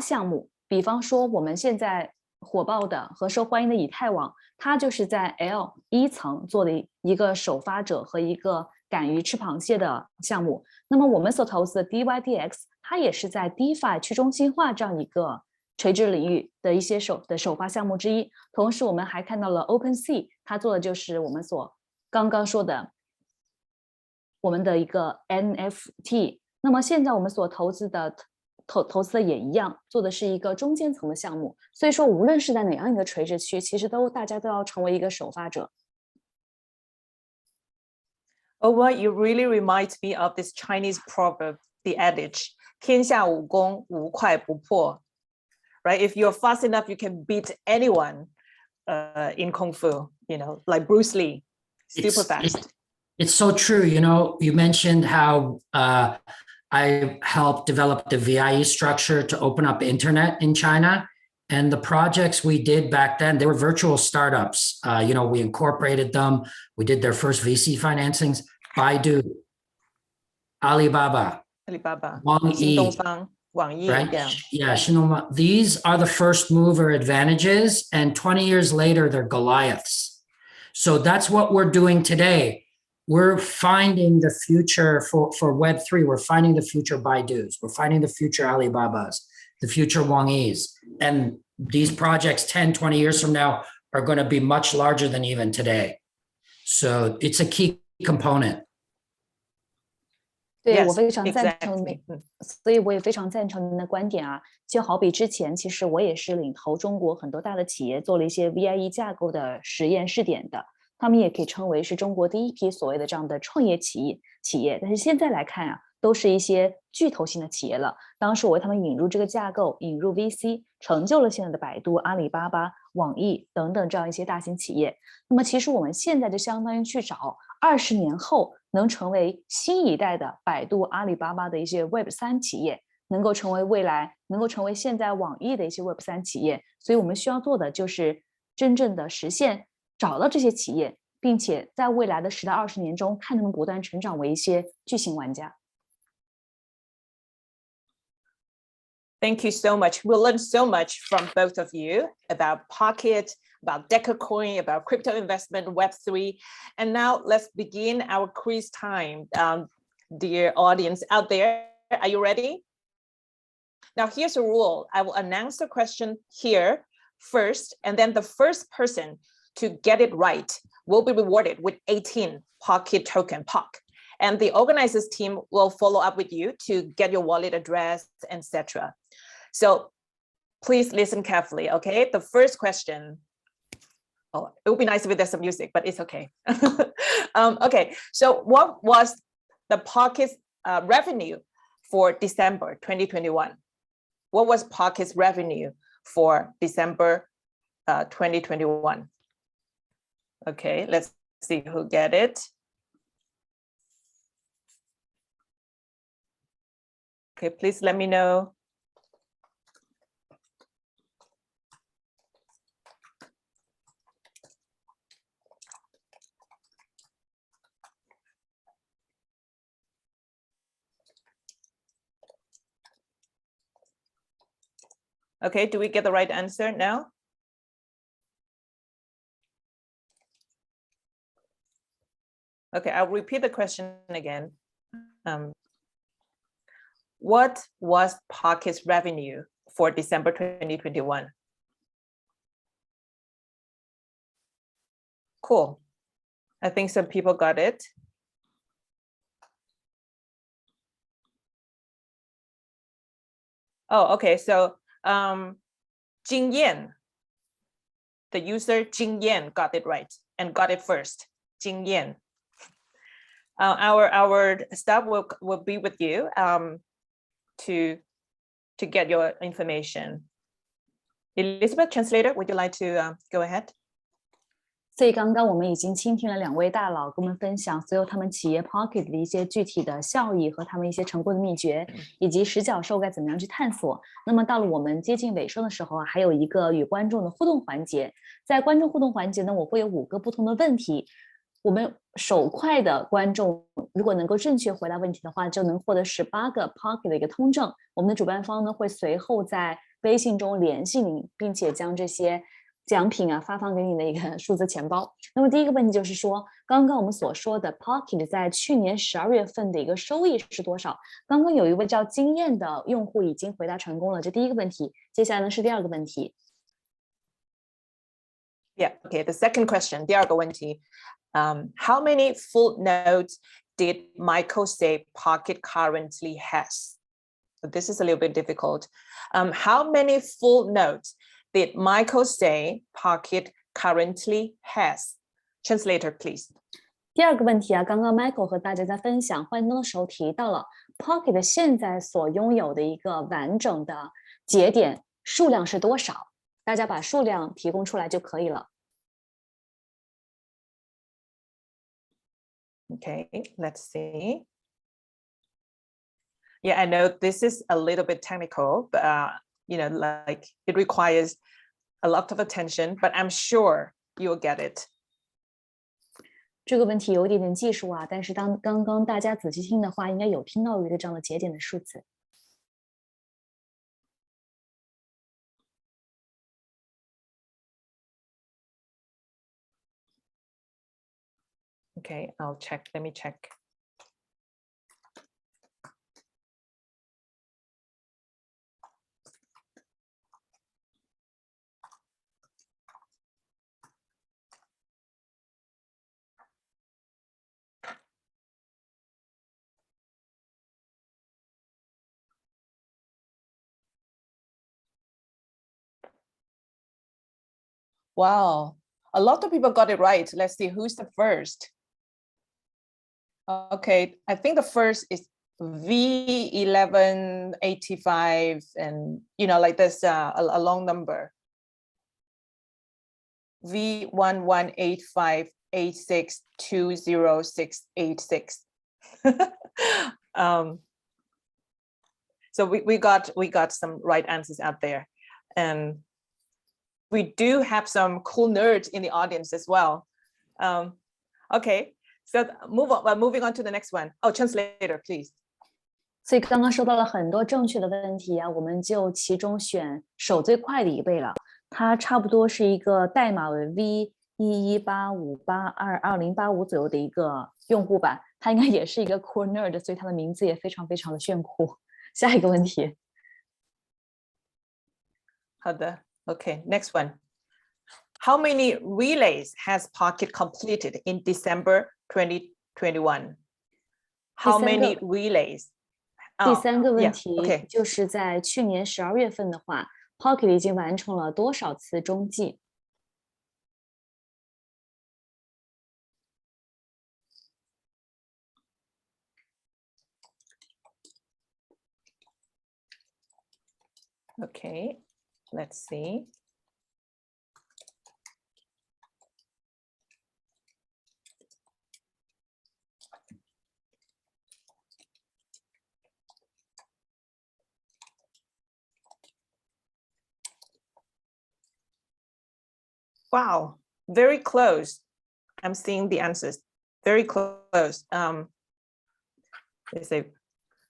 Speaker 4: 项目。比方说，我们现在火爆的和受欢迎的以太网，它就是在 L1层做的一个首发者和一个敢于吃螃蟹的项目。那么我们所投资的 DYDX， 它也是在 DeFi 去中心化这样一个垂直领域的一些首发项目之一。同时，我们还看到了 OpenSea， 它做的就是我们所刚刚说的我们的一个 NFT。那么现在我们所投资的也一样，做的是一个中间层的项目。所以说，无论是在哪样一个垂直区，其实大家都要成为一个首发者。
Speaker 1: Omer, you really remind me of this Chinese proverb, the adage, 天下武功无快不破. Right? If you're fast enough, you can beat anyone in Kung Fu, like Bruce Lee, super fast.
Speaker 2: It's so true. You mentioned how I helped develop the VIE structure to open up internet in China. And the projects we did back then, they were virtual startups. We incorporated them. We did their first VC financings. Baidu, Alibaba, Wang Yi, right? Yeah, these are the first mover advantages, and 20 years later, they're Goliaths. So that's what we're doing today. We're finding the future for Web3. We're finding the future Baidus. We're finding the future Alibabas, the future Wang Yis. And these projects 10, 20 years from now are going to be much larger than even today. So it's a key component.
Speaker 4: 对，我非常赞成你，所以我也非常赞成您的观点啊。就好比之前，其实我也是领投中国很多大的企业做了一些 VIE 架构的实验试点的，他们也可以称为是中国第一批所谓的这样的创业企业。但是现在来看啊，都是一些巨头型的企业了。当时我为他们引入这个架构，引入 VC， 成就了现在的百度、阿里巴巴、网易等等这样一些大型企业。那么其实我们现在就相当于去找20年后能成为新一代的百度、阿里巴巴的一些 Web3 企业，能够成为未来，能够成为现在网易的一些 Web3 企业。所以我们需要做的就是真正的实现，找到这些企业，并且在未来的10到20年中，看他们不断成长为一些巨型玩家。
Speaker 1: Thank you so much. We'll learn so much from both of you about Pocket, about decacorn, about crypto investment, Web3. And now let's begin our quiz time. Dear audience out there, are you ready? Now here's a rule. I will announce the question here first, and then the first person to get it right will be rewarded with 18 Pocket token, POC. And the organizers team will follow up with you to get your wallet address, etc. So please listen carefully, okay? The first question, it would be nice if there's some music, but it's okay. Okay, so what was the Pocket's revenue for December 2021? What was Pocket's revenue for December 2021? Okay, let's see who get it. Okay, please let me know. Okay, do we get the right answer now? Okay, I'll repeat the question again. What was Pocket's revenue for December 2021? Cool. I think some people got it. Oh, okay. So Jing Yan, the user Jing Yan got it right and got it first. Jing Yan. Our staff will be with you to get your information. Elizabeth, translator, would you like to go ahead?
Speaker 4: 所以刚刚我们已经倾听了2位大佬跟我们分享所有他们企业 Pocket 的一些具体的效益和他们一些成功的秘诀，以及实角兽该怎么样去探索。那么到了我们接近尾声的时候啊，还有一个与观众的互动环节。在观众互动环节呢，我会有5个不同的问题。我们手快的观众如果能够正确回答问题的话，就能获得18个 Pocket 的一个通证。我们的主办方呢会随后在微信中联系您，并且将这些奖品啊发放给你的一个数字钱包。那么第一个问题就是说，刚刚我们所说的 Pocket 在去年12月份的一个收益是多少？刚刚有一位叫经验的用户已经回答成功了，这第一个问题。接下来呢是第二个问题。
Speaker 1: Yeah, okay, the second question, 第二个问题。How many full nodes did Michael say Pocket currently has? This is a little bit difficult. How many full nodes did Michael say Pocket currently has? Translator, please.
Speaker 4: 第二个问题啊，刚刚 Michael 和大家在分享幻灯的时候提到了 Pocket 现在所拥有的一个完整的节点数量是多少？大家把数量提供出来就可以了。
Speaker 1: Okay, let's see. Yeah, I know this is a little bit technical, but you know, like it requires a lot of attention, but I'm sure you'll get it.
Speaker 4: 这个问题有一点点技术啊，但是刚刚大家仔细听的话，应该有听到一个这样的节点的数字。
Speaker 1: Okay, I'll check. Let me check. Wow, a lot of people got it right. Let's see who's the first. Okay, I think the first is V1185, and you know, like there's a long number. V118586206686. So we got some right answers out there, and we do have some cool nerds in the audience as well. Okay, so moving on to the next one. Oh, translator, please.
Speaker 4: 所以刚刚收到了很多正确的问题啊，我们就其中选手最快的一位了。他差不多是一个代码为 V1185822085左右的一个用户吧，他应该也是一个 cool nerd，所以他的名字也非常非常的炫酷。下一个问题。
Speaker 1: 好的 Okay, next one. How many relays has Pocket completed in December 2021? How many relays?
Speaker 4: 第三个问题
Speaker 1: okay.
Speaker 4: 就是在去年12月份的话 Pocket 已经完成了多少次中继？
Speaker 1: Okay, let's see. Wow, very close. I'm seeing the answers. Very close. Let's say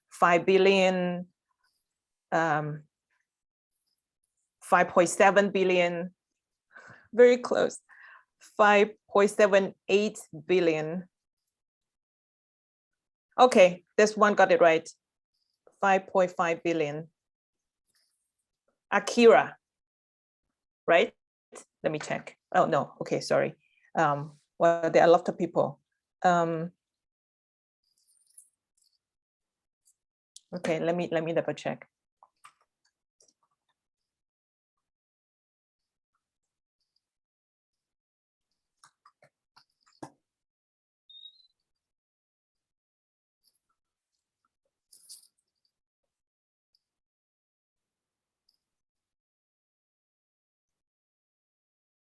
Speaker 1: 5 billion, 5.7 billion, very close. 5.78 billion. Okay, this one got it right. 5.5 billion. Akira, right? Let me check. Oh no, okay, sorry. Well, there are a lot of people. Okay, let me double check.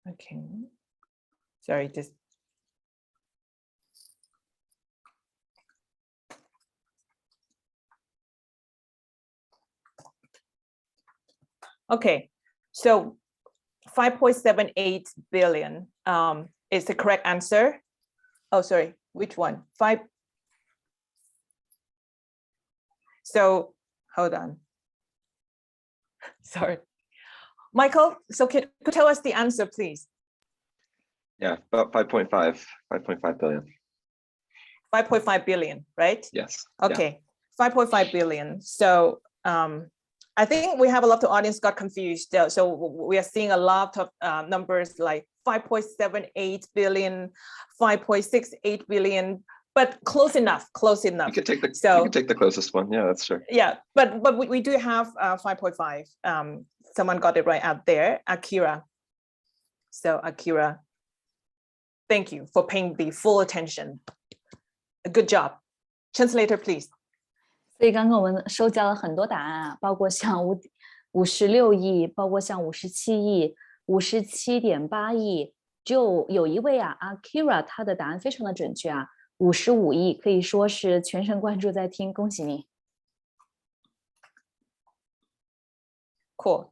Speaker 1: Okay. Sorry, just. Okay, so 5.78 billion is the correct answer. Oh, sorry, which one? So hold on. Sorry. Michael, so could you tell us the answer, please?
Speaker 3: Yeah, about 5.5 billion.
Speaker 1: 5.5 billion, right?
Speaker 3: Yes.
Speaker 1: Okay, 5.5 billion. So I think we have a lot of audience got confused. So we are seeing a lot of numbers like 5.78 billion, 5.68 billion, but close enough, close enough.
Speaker 3: You could take the
Speaker 1: So
Speaker 3: you could take the closest one. Yeah, that's true.
Speaker 1: yeah, but we do have 5.5. Someone got it right out there, Akira. So Akira, thank you for paying the full attention. Good job. Translator, please.
Speaker 4: 所以刚刚我们收集了很多答案啊，包括像56亿，包括像57亿、57.8亿，就有一位啊 ，Akira， 他的答案非常的准确啊，55亿，可以说是全神贯注在听，恭喜你。
Speaker 1: Cool.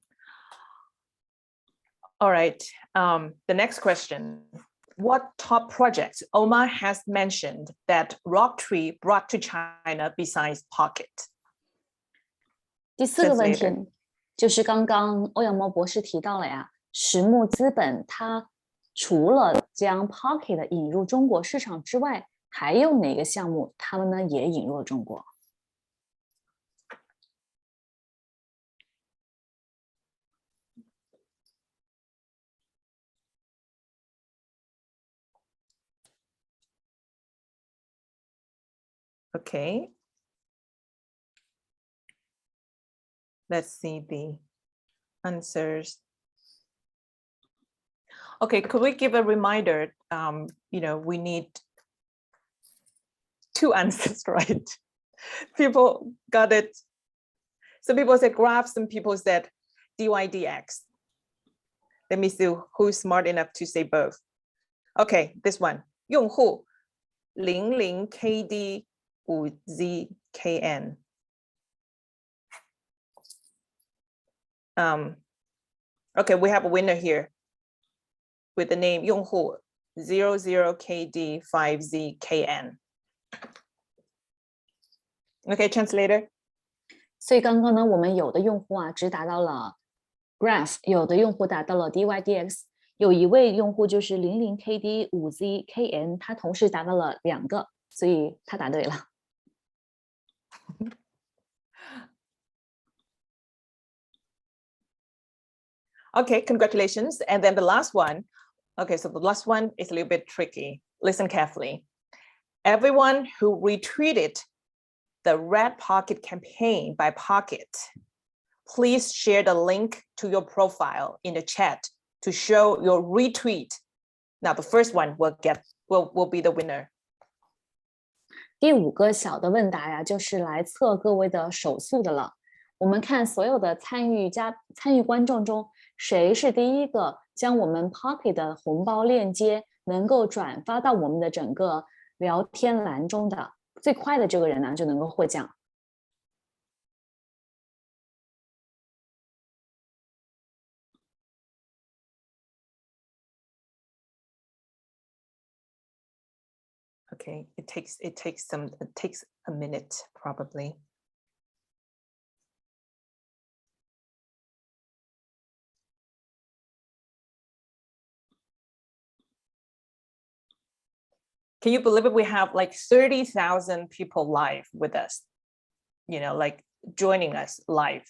Speaker 1: All right. The next question. What top projects Omer has mentioned that RockTree brought to China besides Pocket?
Speaker 4: 第4个问题就是刚刚欧阳博士提到了呀，实木资本它除了将 Pocket 引入中国市场之外，还有哪个项目他们呢也引入了中国？
Speaker 1: Okay. Let's see the answers. Okay, could we give a reminder? We need 2 answers, right? People got it. Some people said graph, some people said DYDX. Let me see who's smart enough to say both. Okay, this one. 用户 00KD 5ZKN. Okay, we have a winner here with the name 用户 00KD 5ZKN. Okay, translator.
Speaker 4: 所以刚刚呢，我们有的用户啊只达到了 graph， 有的用户达到了 DYDX， 有一位用户就是 00KD 5ZKN， 他同时达到了2个，所以他答对了。
Speaker 1: Okay, congratulations. And then the last one. Okay, so the last one is a little bit tricky. Listen carefully. Everyone who retweeted the Red Pocket campaign by Pocket, please share the link to your profile in the chat to show your retweet. Now the first one will be the winner.
Speaker 4: 第5个小的问答呀，就是来测各位的手速的了。我们看所有的参与观众中，谁是第一个将我们 Pocket 的红包链接能够转发到我们的整个聊天栏中的，最快的这个人呢就能够获奖。
Speaker 1: Okay, it takes a minute probably. Can you believe it? We have like 30,000 people live with us, like joining us live.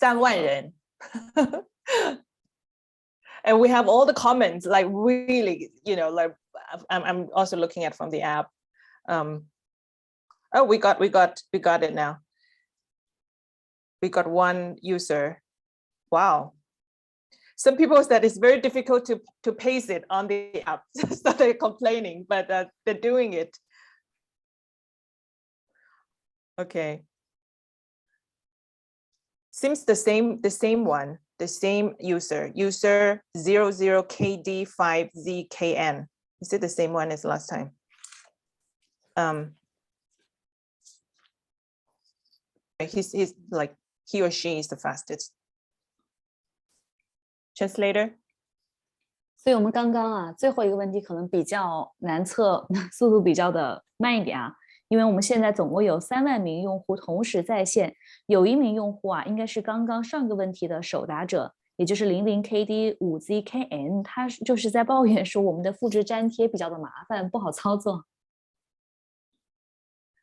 Speaker 1: 3万人. And we have all the comments, like really, like I'm also looking at from the app. Oh, we got it now. We got one user. Wow. Some people said it's very difficult to paste it on the app, so they're complaining, but they're doing it. Okay. Seems the same one. the same user 00KD5ZKN. Is it the same one as last time? He's like, he or she is the fastest. Translator.
Speaker 4: 所以我们刚刚啊，最后一个问题可能比较难测，速度比较的慢一点啊，因为我们现在总共有3万名用户同时在线，有一名用户啊，应该是刚刚上个问题的首答者，也就是00KD5ZKN， 他就是在抱怨说我们的复制粘贴比较的麻烦，不好操作。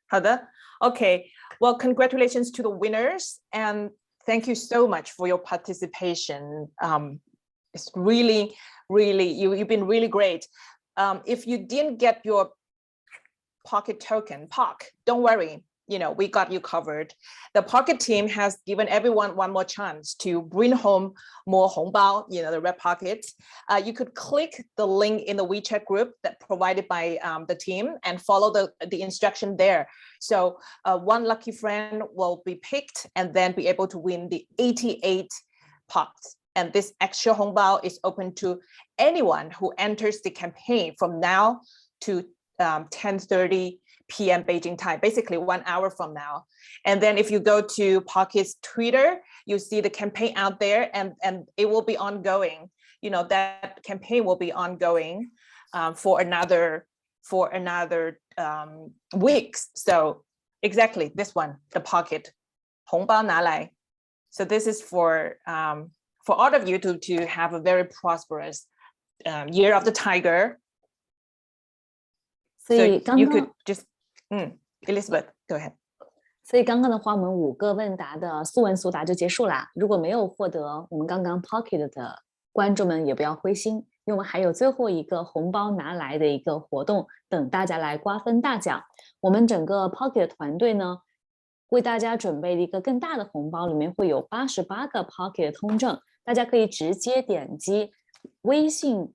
Speaker 1: 好的 Okay, well, congratulations to the winners and thank you so much for your participation. It's really, you've been really great. If you didn't get your Pocket token, POC, don't worry, we got you covered. The Pocket team has given everyone one more chance to bring home more hongbao, the red pockets. You could click the link in the WeChat group that provided by the team and follow the instruction there. So one lucky friend will be picked and then be able to win the 88 POCs. And this extra hongbao is open to anyone who enters the campaign from now to 10:30 p.m. Beijing time, basically 1 hour from now. And then if you go to Pocket's Twitter, you see the campaign out there and it will be ongoing. That campaign will be ongoing for another weeks. So exactly this one, the Pocket, 红包拿来. So this is for all of you to have a very prosperous year of the tiger. So you could just, Elizabeth, go ahead.
Speaker 4: 所以刚刚的话，我们5个问答的速问速答就结束啦。如果没有获得我们刚刚 Pocket 的观众们，也不要灰心，因为我们还有最后一个红包拿来的一个活动，等大家来瓜分大奖。我们整个 Pocket 团队呢，为大家准备了一个更大的红包，里面会有88个 Pocket 通证，大家可以直接点击微信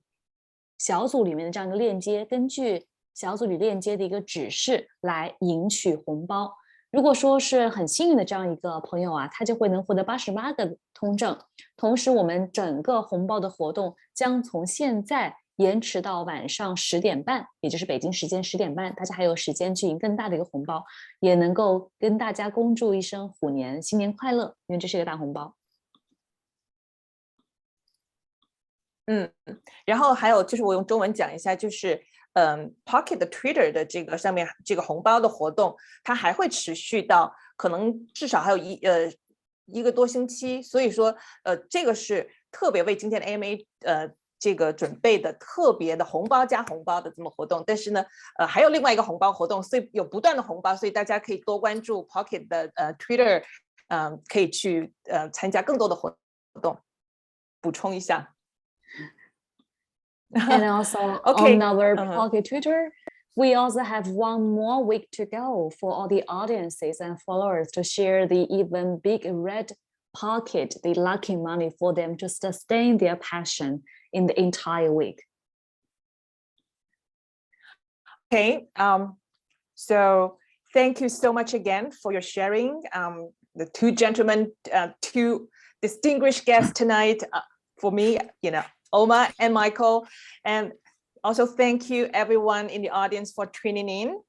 Speaker 4: 小组里面的这样一个链接，根据小组里链接的一个指示来赢取红包。如果说是很幸运的这样一个朋友啊，他就会能获得88个通证。同时我们整个红包的活动将从现在延迟到晚上10点半，也就是北京时间10点半，大家还有时间去赢更大的一个红包，也能够跟大家恭祝一声虎年新年快乐，因为这是一个大红包。
Speaker 1: 然后还有就是我用中文讲一下，就是Pocket 的 Twitter 的这个上面这个红包的活动，它还会持续到可能至少还有一个多星期，所以说这个是特别为今天的 AMA 这个准备的特别的红包加红包的这么活动。但是呢还有另外一个红包活动，所以有不断的红包，所以大家可以多关注 Pocket 的Twitter，可以去参加更多的活动。补充一下。
Speaker 4: And also on our Pocket Twitter, we also have one more week to go for all the audiences and followers to share the even big red pocket, the lucky money for them to sustain their passion in the entire week.
Speaker 1: Okay, so thank you so much again for your sharing. The two gentlemen, two distinguished guests tonight for me, Omer and Michael, and also thank you everyone in the audience for tuning in.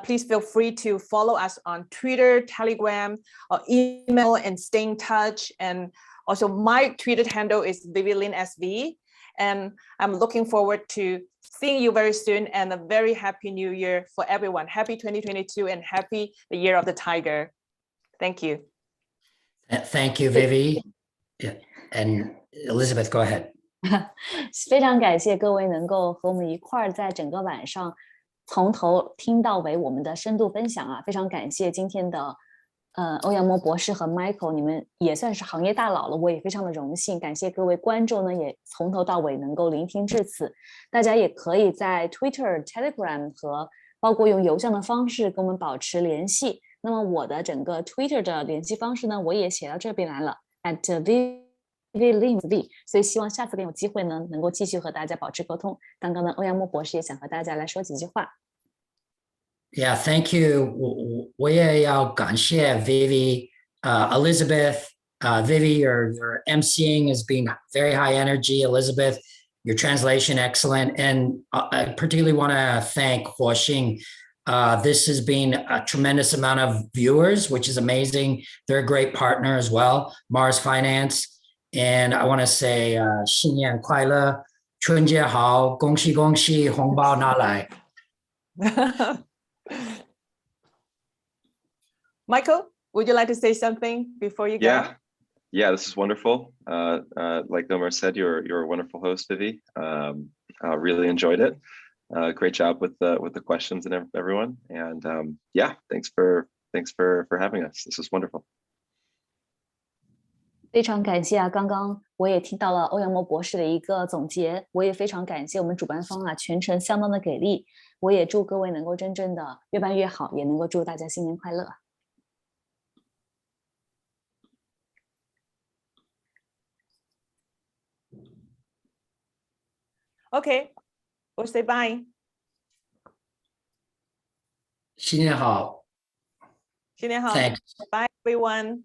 Speaker 1: Please feel free to follow us on Twitter, Telegram, or email and stay in touch. And also my Twitter handle is ViviLinSV. And I'm looking forward to seeing you very soon and a very happy new year for everyone. Happy 2022 and happy the year of the tiger. Thank you.
Speaker 2: Thank you, Vivi. And Elizabeth, go ahead.
Speaker 4: 非常感谢各位能够和我们一块儿在整个晚上从头听到尾我们的深度分享啊，非常感谢今天的欧阳波博士和 Michael， 你们也算是行业大佬了，我也非常的荣幸。感谢各位观众呢，也从头到尾能够聆听至此。大家也可以在 Twitter、Telegram 和包括用邮箱的方式跟我们保持联系。那么我的整个 Twitter 的联系方式呢，我也写到这边来了 @Vivi， 所以希望下次更有机会呢，能够继续和大家保持沟通。刚刚呢，欧阳波博士也想和大家来说几句话。
Speaker 2: Yeah, thank you. 我也要感谢 Vivi, Elizabeth, Vivi, your emceeing has been very high energy. Elizabeth, your translation excellent. And I particularly want to thank Huoxing. This has been a tremendous amount of viewers, which is amazing. They're a great partner as well, Mars Finance. And I want to say 新年快乐，春节好，恭喜恭喜，红包拿来。
Speaker 1: Michael, would you like to say something before you go?
Speaker 3: Yeah, this is wonderful. Like Omer said, you're a wonderful host, Vivi. I really enjoyed it. Great job with the questions and everyone. And yeah, thanks for having us. This is wonderful.
Speaker 4: 非常感谢啊！刚刚我也听到了欧阳墨博士的一个总结，我也非常感谢我们主办方啊，全程相当的给力。我也祝各位能够真正的越办越好，也能够祝大家新年快乐。
Speaker 1: Okay, we'll say bye.
Speaker 2: 新年好。
Speaker 1: 新年好。
Speaker 2: Thanks.
Speaker 1: Bye, everyone.